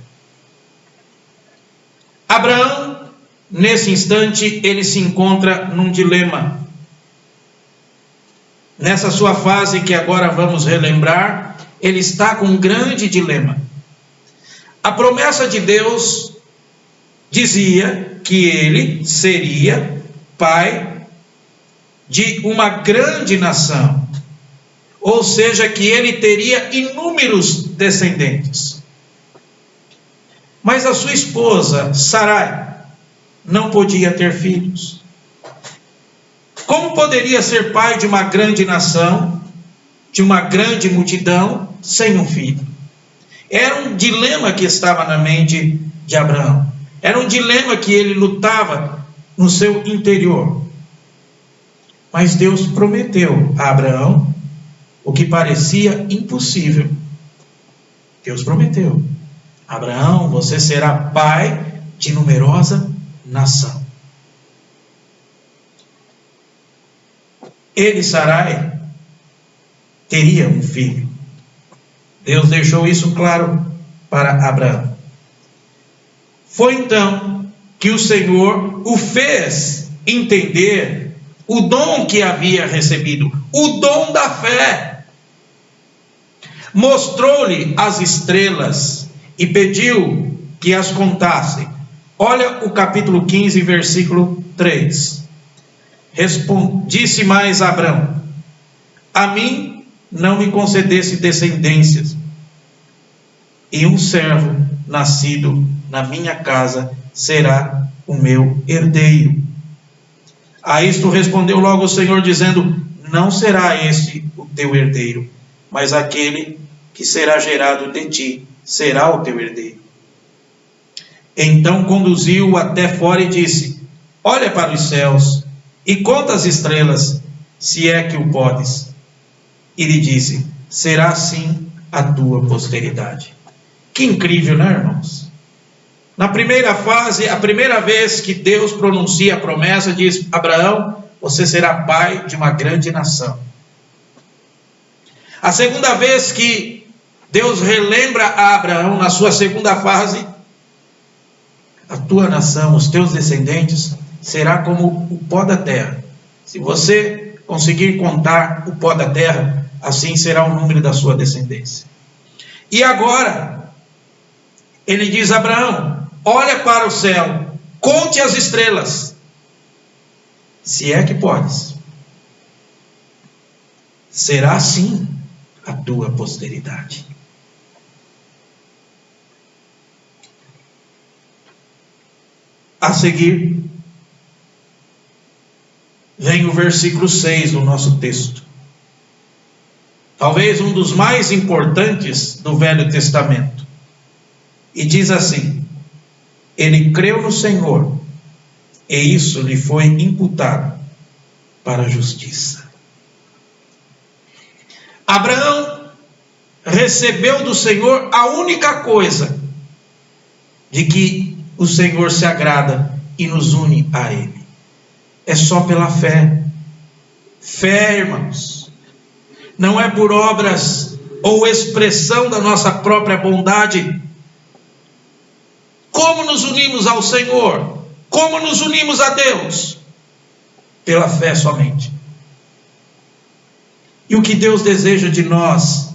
Abraão, nesse instante, ele se encontra num dilema. Nessa sua fase que agora vamos relembrar, ele está com um grande dilema. A promessa de Deus dizia que ele seria pai de uma grande nação, ou seja, que ele teria inúmeros descendentes. Mas a sua esposa, Sarai, não podia ter filhos. Como poderia ser pai de uma grande nação, de uma grande multidão, sem um filho? Era um dilema que estava na mente de Abraão. Era um dilema que ele lutava no seu interior. Mas Deus prometeu a Abraão o que parecia impossível. Deus prometeu: Abraão, você será pai de numerosa nação. Ele, Sarai, teria um filho. Deus deixou isso claro para Abraão. Foi então que o Senhor o fez entender o dom que havia recebido, o dom da fé. Mostrou-lhe as estrelas e pediu que as contasse. Olha o capítulo 15, versículo 3. Disse mais Abrão: a mim não me concedesse descendências, e um servo nascido na minha casa será o meu herdeiro. A isto respondeu logo o Senhor, dizendo: não será este o teu herdeiro, mas aquele que será gerado de ti será o teu herdeiro. Então conduziu-o até fora e disse: olha para os céus e conta as estrelas, se é que o podes. E lhe disse: será assim a tua posteridade. Que incrível, não é, irmãos? Na primeira fase, a primeira vez que Deus pronuncia a promessa, diz: Abraão, você será pai de uma grande nação. A segunda vez que Deus relembra a Abraão, na sua segunda fase: a tua nação, os teus descendentes, será como o pó da terra. Se você conseguir contar o pó da terra, assim será o número da sua descendência. E agora, ele diz a Abraão: olha para o céu, conte as estrelas, se é que podes. Será assim a tua posteridade. A seguir, vem o versículo 6 do nosso texto. Talvez um dos mais importantes do Velho Testamento. E diz assim: ele creu no Senhor, e isso lhe foi imputado para a justiça. Abraão recebeu do Senhor a única coisa, de que o Senhor se agrada e nos une a Ele. É só pela fé. Fé, irmãos, não é por obras ou expressão da nossa própria bondade. Como nos unimos ao Senhor? Como nos unimos a Deus? Pela fé somente. E o que Deus deseja de nós,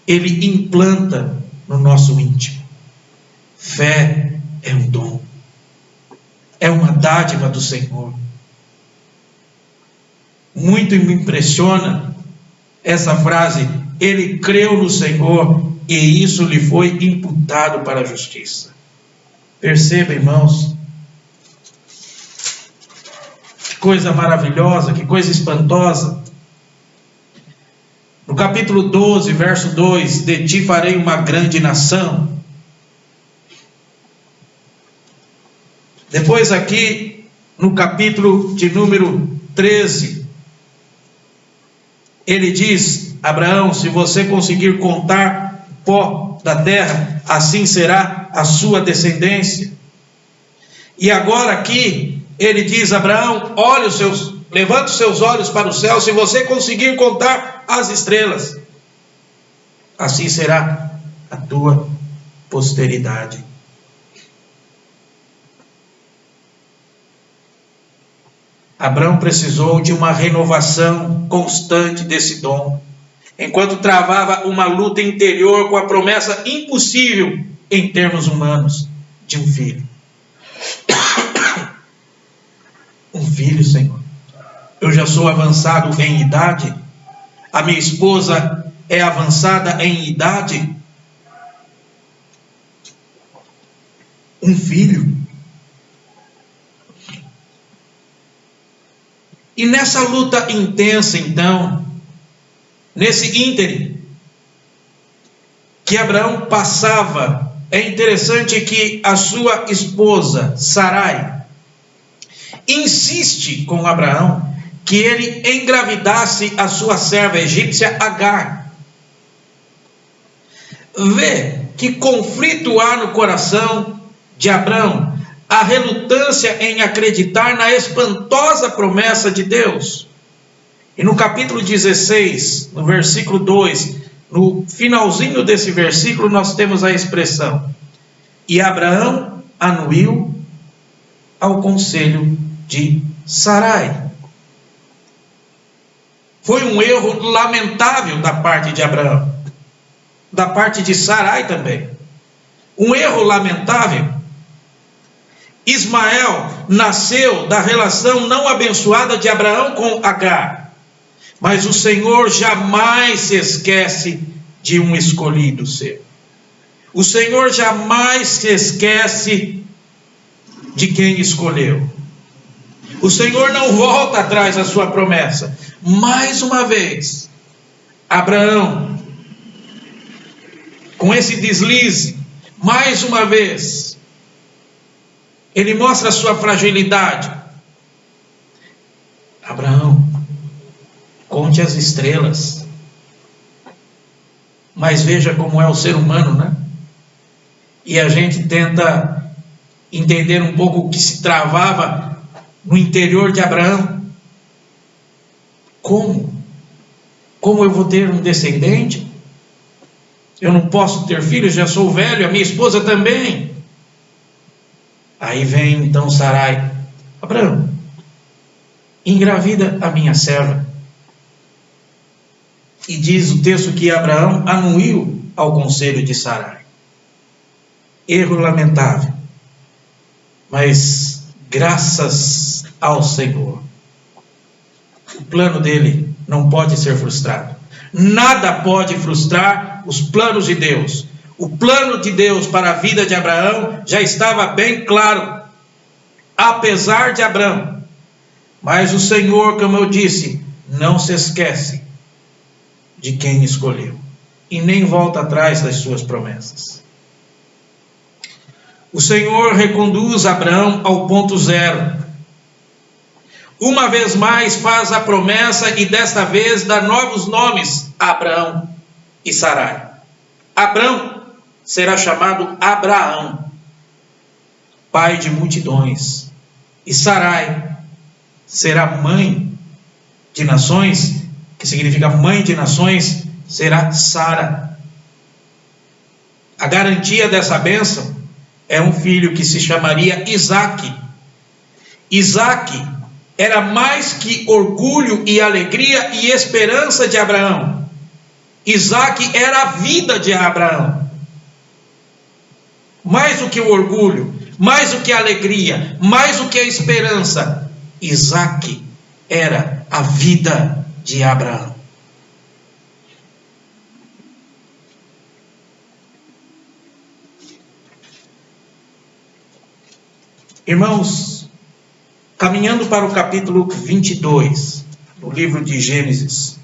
Ele implanta no nosso íntimo. Fé é um dom, é uma dádiva do Senhor. Muito me impressiona essa frase: ele creu no Senhor e isso lhe foi imputado para a justiça. Perceba, irmãos, que coisa maravilhosa, que coisa espantosa. No capítulo 12, verso 2: de ti farei uma grande nação. Depois aqui, no capítulo de número 13, ele diz: Abraão, se você conseguir contar o pó da terra, assim será a sua descendência. E agora aqui, ele diz: Abraão, levanta os seus olhos para o céu, se você conseguir contar as estrelas, assim será a tua posteridade. Abraão precisou de uma renovação constante desse dom, enquanto travava uma luta interior com a promessa impossível em termos humanos de um filho. Um filho, Senhor. Eu já sou avançado em idade, a minha esposa é avançada em idade. Um filho. E nessa luta intensa, então, nesse ínterim que Abraão passava, é interessante que a sua esposa, Sarai, insiste com Abraão que ele engravidasse a sua serva egípcia Agar. Vê que conflito há no coração de Abraão, a relutância em acreditar na espantosa promessa de Deus. E no capítulo 16, no versículo 2, no finalzinho desse versículo, nós temos a expressão: e Abraão anuiu ao conselho de Sarai. Foi um erro lamentável da parte de Abraão, da parte de Sarai também. Um erro lamentável. Ismael nasceu da relação não abençoada de Abraão com Agar. Mas o Senhor jamais se esquece de um escolhido seu. O Senhor jamais se esquece de quem escolheu. O Senhor não volta atrás da sua promessa. Mais uma vez, Abraão, com esse deslize, mais uma vez, ele mostra a sua fragilidade. Abraão, conte as estrelas. Mas veja como é o ser humano, né? E a gente tenta entender um pouco o que se travava no interior de Abraão. Como? Como eu vou ter um descendente? Eu não posso ter filhos, já sou velho, a minha esposa também. Aí vem então Sarai: Abraão, engravida a minha serva. E diz o texto que Abraão anuiu ao conselho de Sarai. Erro lamentável. Mas graças ao Senhor, o plano dele não pode ser frustrado. Nada pode frustrar os planos de Deus. O plano de Deus para a vida de Abraão já estava bem claro, apesar de Abraão. Mas o Senhor, como eu disse, não se esquece de quem escolheu e nem volta atrás das suas promessas. O Senhor reconduz Abraão ao ponto zero. Uma vez mais faz a promessa e desta vez dá novos nomes a Abraão e Sarai. Abraão será chamado Abraão. pai de multidões, e Sarai será mãe de nações, que significa mãe de nações, será Sara. A garantia dessa bênção é um filho que se chamaria Isaque. Isaque era mais que orgulho e alegria e esperança de Abraão. Isaque era a vida de Abraão. Mais do que o orgulho, mais do que a alegria, mais do que a esperança, Isaque era a vida de Abraão. Irmãos, caminhando para o capítulo 22 do livro de Gênesis,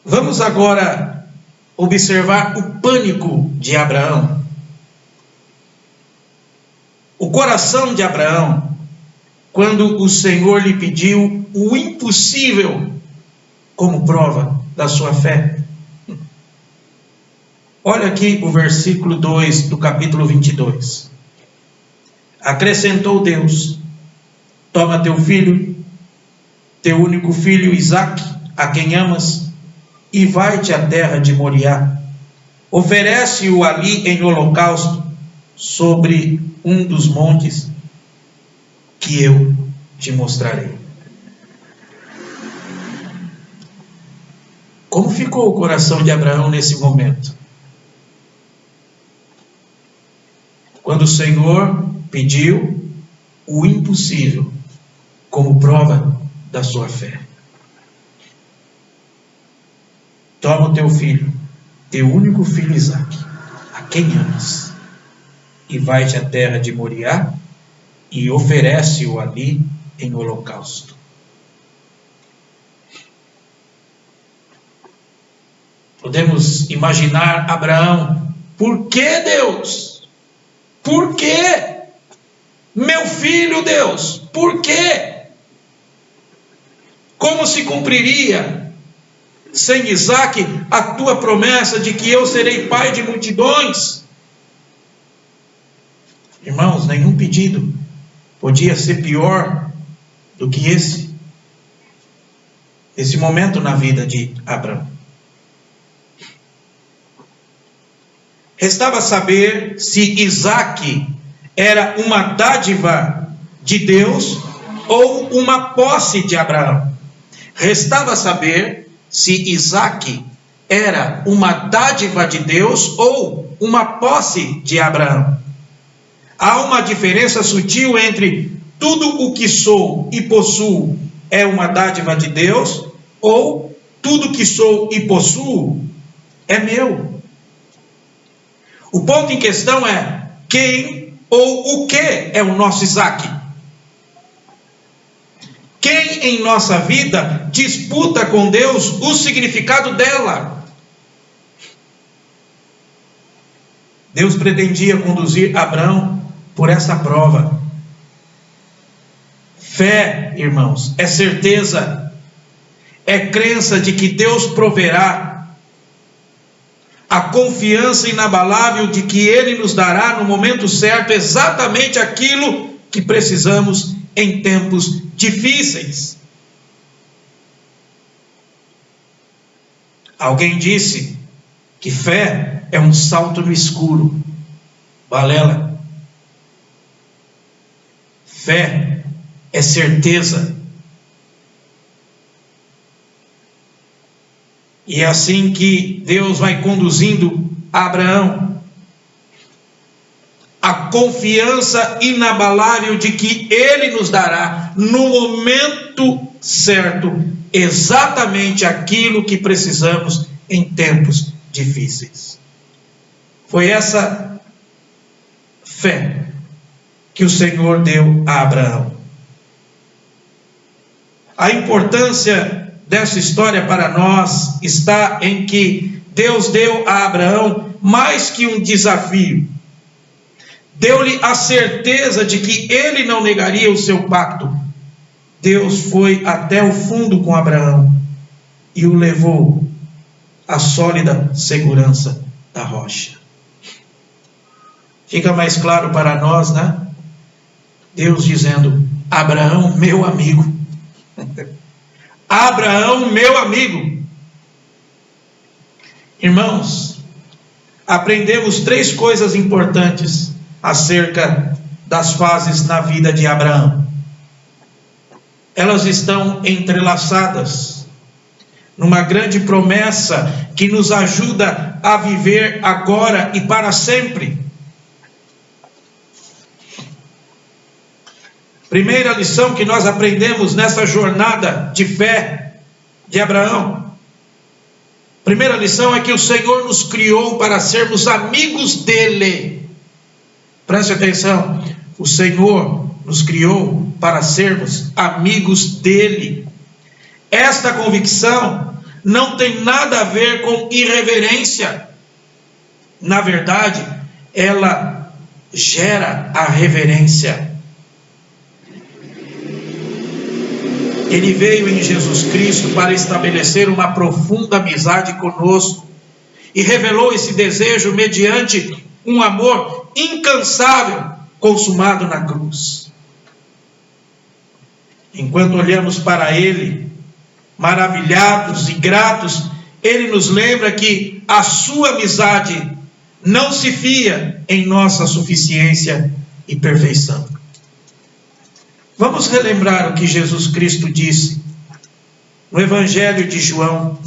vamos agora observar o pânico de Abraão. O coração de Abraão, quando o Senhor lhe pediu o impossível como prova da sua fé. Olha aqui o versículo 2 do capítulo 22. Acrescentou Deus: toma teu filho, teu único filho Isaque, a quem amas, e vai-te à terra de Moriá. Oferece-o ali em holocausto, sobre um dos montes que eu te mostrarei. Como ficou o coração de Abraão nesse momento? Quando o Senhor pediu o impossível como prova da sua fé. Toma o teu filho, teu único filho Isaque, a quem amas, e vai-te à terra de Moriá e oferece-o ali em holocausto. Podemos imaginar Abraão: por que, Deus? Por quê? Meu filho, Deus, por quê? Como se cumpriria sem Isaque a tua promessa de que eu serei pai de multidões? Irmãos, nenhum pedido podia ser pior do que esse momento na vida de Abraão. Restava saber se Isaque era uma dádiva de Deus ou uma posse de Abraão. Restava saber se Isaque era uma dádiva de Deus ou uma posse de Abraão. Há uma diferença sutil entre tudo o que sou e possuo é uma dádiva de Deus, ou tudo que sou e possuo é meu. O ponto em questão é quem ou o que é o nosso Isaque. Quem em nossa vida disputa com Deus o significado dela? Deus pretendia conduzir Abraão por essa prova. Fé, irmãos, é certeza, é crença de que Deus proverá, a confiança inabalável de que Ele nos dará no momento certo exatamente aquilo que precisamos em tempos difíceis. Alguém disse que fé é um salto no escuro. Balela. Fé é certeza. E é assim que Deus vai conduzindo Abraão. A confiança inabalável de que Ele nos dará no momento certo exatamente aquilo que precisamos em tempos difíceis. Foi essa fé que o Senhor deu a Abraão. A importância dessa história para nós está em que Deus deu a Abraão mais que um desafio. Deu-lhe a certeza de que ele não negaria o seu pacto. Deus foi até o fundo com Abraão e o levou à sólida segurança da rocha. Fica mais claro para nós, né? Deus dizendo: Abraão, meu amigo. Abraão, meu amigo. Irmãos, aprendemos 3 coisas importantes acerca das fases na vida de Abraão. Elas estão entrelaçadas numa grande promessa que nos ajuda a viver agora e para sempre. Primeira lição que nós aprendemos nessa jornada de fé de Abraão. Primeira lição é que o Senhor nos criou para sermos amigos dele. Preste atenção, o Senhor nos criou para sermos amigos dele. Esta convicção não tem nada a ver com irreverência. Na verdade, ela gera a reverência. Ele veio em Jesus Cristo para estabelecer uma profunda amizade conosco e revelou esse desejo mediante um amor incansável consumado na cruz. Enquanto olhamos para Ele, maravilhados e gratos, Ele nos lembra que a sua amizade não se fia em nossa suficiência e perfeição. Vamos relembrar o que Jesus Cristo disse no Evangelho de João,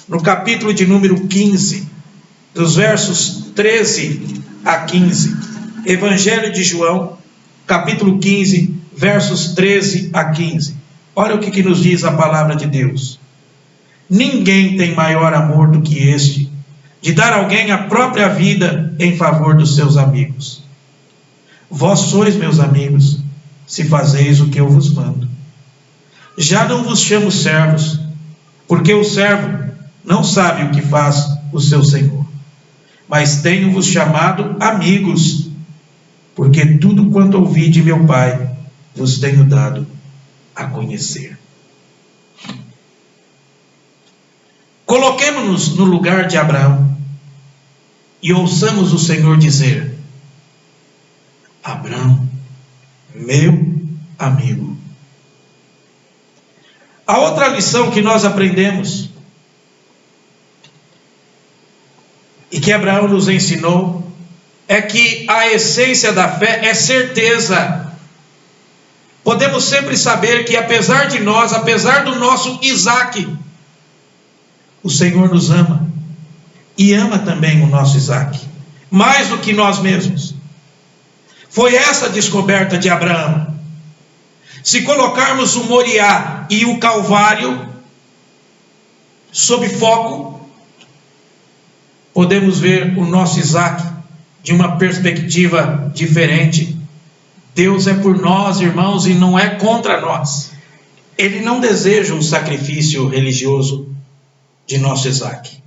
no capítulo de número 15, dos versos 13 a 15. Evangelho de João, capítulo 15, versos 13 a 15. Olha o que nos diz a palavra de Deus. Ninguém tem maior amor do que este, de dar alguém a própria vida em favor dos seus amigos. Vós sois meus amigos, se fazeis o que eu vos mando. Já não vos chamo servos, porque o servo não sabe o que faz o seu senhor. Mas tenho-vos chamado amigos, porque tudo quanto ouvi de meu Pai vos tenho dado a conhecer. Coloquemo-nos no lugar de Abraão e ouçamos o Senhor dizer: Abraão, meu amigo. A outra lição que nós aprendemos e que Abraão nos ensinou é que a essência da fé é certeza. Podemos sempre saber que apesar de nós, apesar do nosso Isaac, o Senhor nos ama e ama também o nosso Isaac, mais do que nós mesmos. Foi essa a descoberta de Abraão. Se colocarmos o Moriá e o Calvário sob foco, podemos ver o nosso Isaac de uma perspectiva diferente. Deus é por nós, irmãos, e não é contra nós. Ele não deseja um sacrifício religioso de nosso Isaac,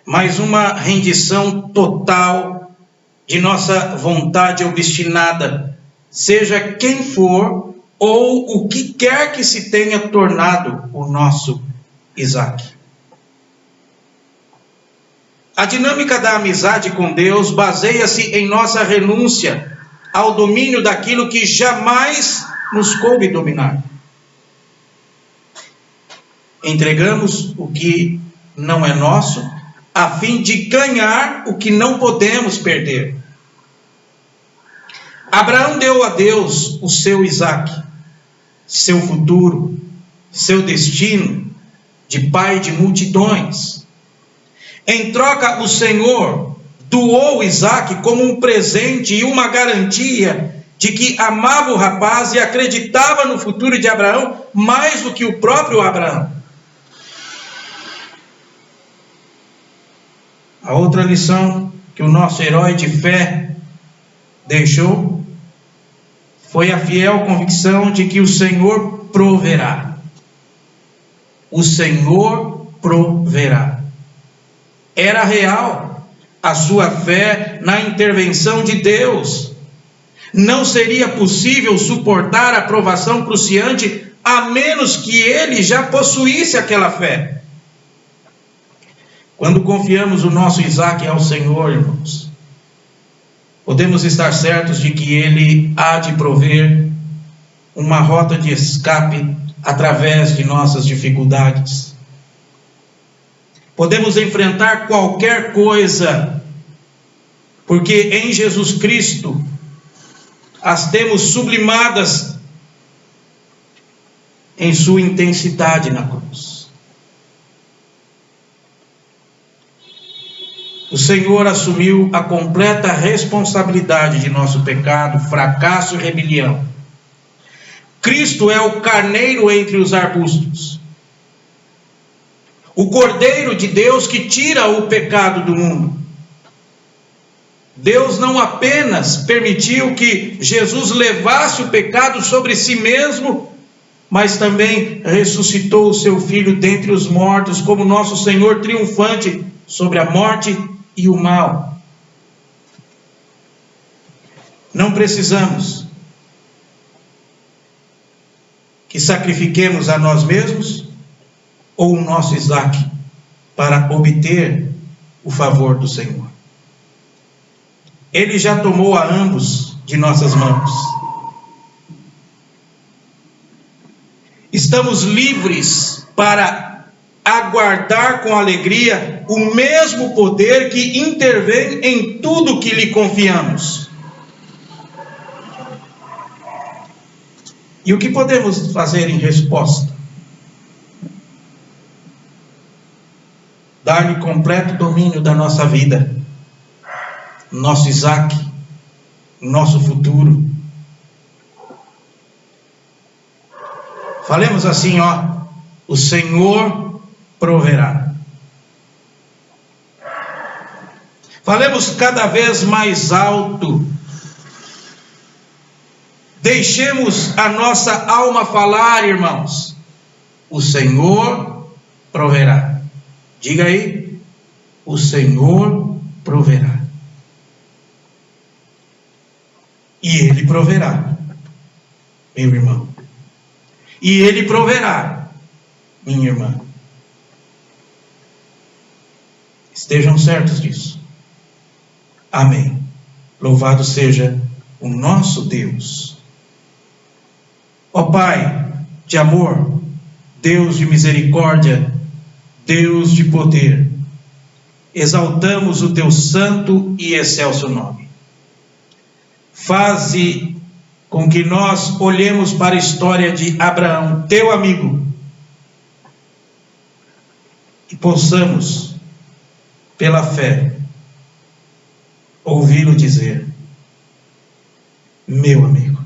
mas uma rendição total de nossa vontade obstinada, seja quem for ou o que quer que se tenha tornado o nosso Isaac. A dinâmica da amizade com Deus baseia-se em nossa renúncia ao domínio daquilo que jamais nos coube dominar. Entregamos o que não é nosso, a fim de ganhar o que não podemos perder. Abraão deu a Deus o seu Isaac, seu futuro, seu destino de pai de multidões. Em troca, o Senhor doou Isaac como um presente e uma garantia de que amava o rapaz e acreditava no futuro de Abraão mais do que o próprio Abraão. A outra lição que o nosso herói de fé deixou foi a fiel convicção de que o Senhor proverá. O Senhor proverá. Era real a sua fé na intervenção de Deus. Não seria possível suportar a provação cruciante a menos que ele já possuísse aquela fé. Quando confiamos o nosso Isaac ao Senhor, irmãos, podemos estar certos de que Ele há de prover uma rota de escape através de nossas dificuldades. Podemos enfrentar qualquer coisa, porque em Jesus Cristo as temos sublimadas em sua intensidade na cruz. O Senhor assumiu a completa responsabilidade de nosso pecado, fracasso e rebelião. Cristo é o carneiro entre os arbustos, o Cordeiro de Deus que tira o pecado do mundo. Deus não apenas permitiu que Jesus levasse o pecado sobre si mesmo, mas também ressuscitou o seu Filho dentre os mortos, como nosso Senhor triunfante sobre a morte e o mal. Não precisamos que sacrifiquemos a nós mesmos ou o nosso Isaac para obter o favor do Senhor. Ele já tomou a ambos de nossas mãos. Estamos livres para aguardar com alegria o mesmo poder que intervém em tudo que lhe confiamos. E o que podemos fazer em resposta? Dar-lhe completo domínio da nossa vida, nosso Isaac, nosso futuro. Falemos assim, o Senhor proverá. Falemos cada vez mais alto. Deixemos a nossa alma falar, irmãos. O Senhor proverá. Diga aí, o Senhor proverá. E Ele proverá, meu irmão. E Ele proverá, minha irmã. Estejam certos disso. Amém. Louvado seja o nosso Deus. Ó Pai de amor, Deus de misericórdia, Deus de poder, exaltamos o Teu santo e excelso nome. Faze com que nós olhemos para a história de Abraão, Teu amigo, e possamos, pela fé, ouvi-lo dizer: meu amigo.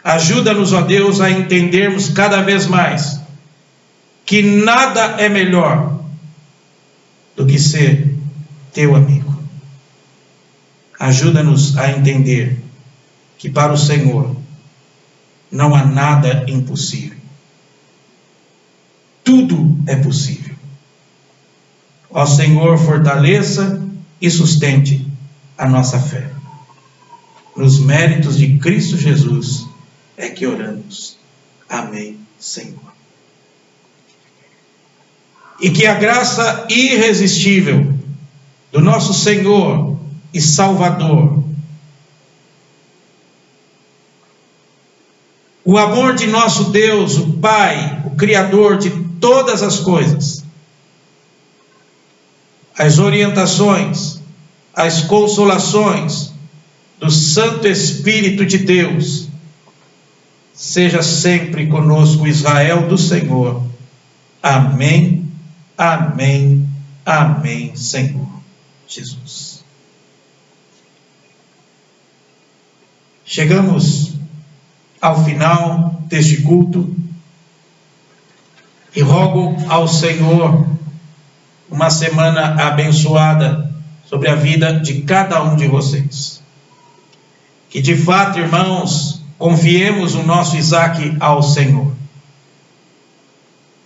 Ajuda-nos, ó Deus, a entendermos cada vez mais que nada é melhor do que ser teu amigo. Ajuda-nos a entender que para o Senhor não há nada impossível. Tudo é possível. Ó Senhor, fortaleça e sustente a nossa fé. Nos méritos de Cristo Jesus é que oramos. Amém, Senhor. E que a graça irresistível do nosso Senhor e Salvador, o amor de nosso Deus, o Pai, o Criador de todas as coisas, as orientações, as consolações do Santo Espírito de Deus, seja sempre conosco, Israel do Senhor. Amém, amém, amém, Senhor Jesus. Chegamos ao final deste culto e rogo ao Senhor uma semana abençoada sobre a vida de cada um de vocês. Que de fato, irmãos, confiemos o nosso Isaac ao Senhor.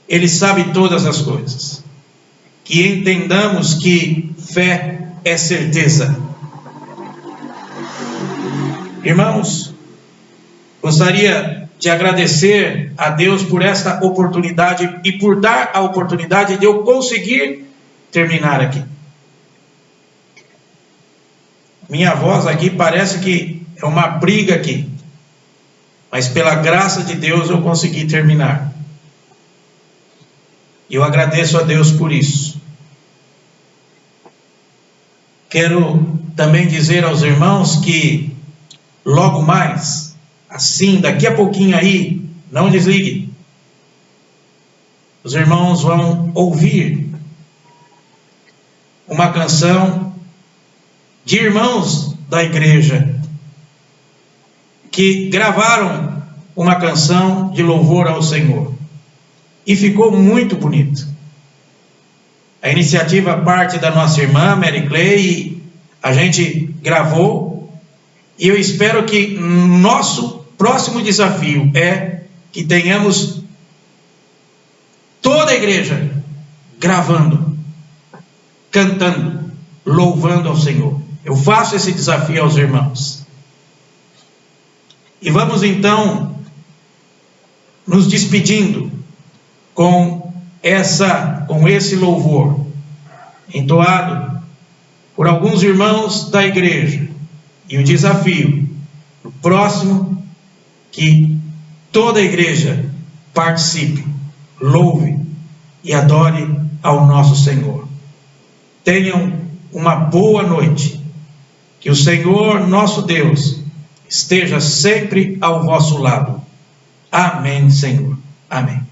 Ele sabe todas as coisas. Que entendamos que fé é certeza. Irmãos, gostaria de agradecer a Deus por esta oportunidade e por dar a oportunidade de eu conseguir terminar aqui. Minha voz aqui parece que é uma briga aqui, mas pela graça de Deus eu consegui terminar. E eu agradeço a Deus por isso. Quero também dizer aos irmãos que logo mais, assim, daqui a pouquinho aí, não desligue, os irmãos vão ouvir uma canção de irmãos da igreja que gravaram uma canção de louvor ao Senhor e ficou muito bonito. A iniciativa parte da nossa irmã Mary Clay e a gente gravou, e eu espero que nosso próximo desafio é que tenhamos toda a igreja gravando, cantando, louvando ao Senhor. Eu faço esse desafio aos irmãos. E vamos então nos despedindo com esse louvor entoado por alguns irmãos da igreja, e o desafio no próximo, que toda a igreja participe, louve e adore ao nosso Senhor. Tenham uma boa noite, que o Senhor nosso Deus esteja sempre ao vosso lado. Amém, Senhor. Amém.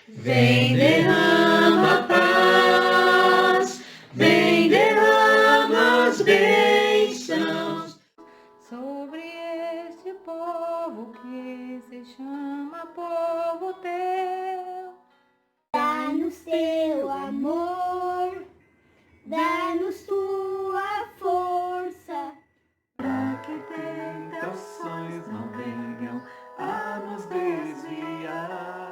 Vem, derrama paz, vem, derrama as bênçãos sobre este povo que se chama povo teu. Dá-nos teu amor, dá-nos tua força, Para que tentações não venham a nos desviar.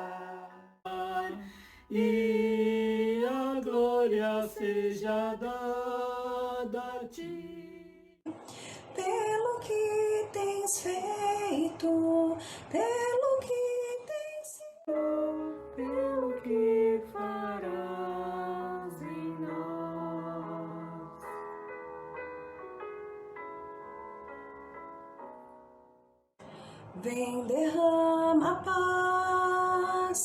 E a glória seja dada a ti. Pelo que tens feito, pelo que tens sido, Pelo que farás em nós. vem, derrama paz,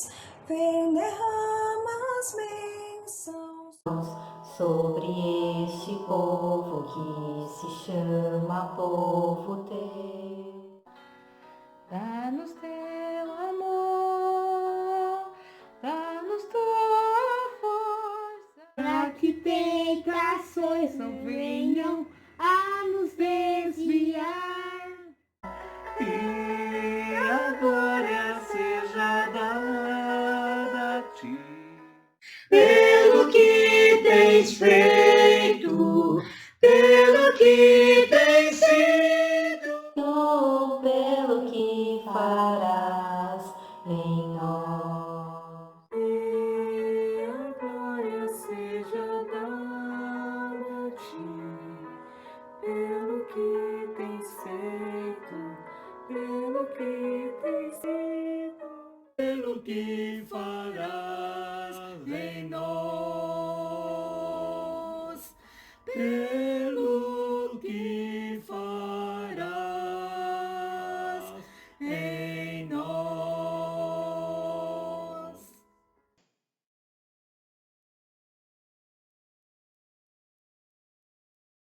vem, derrama as bênçãos sobre este povo que se chama povo teu. Dá-nos teu amor, dá-nos tua força, para que tentações não venham a nos desviar. E a glória seja dada a ti. Pelo que tens feito, pelo que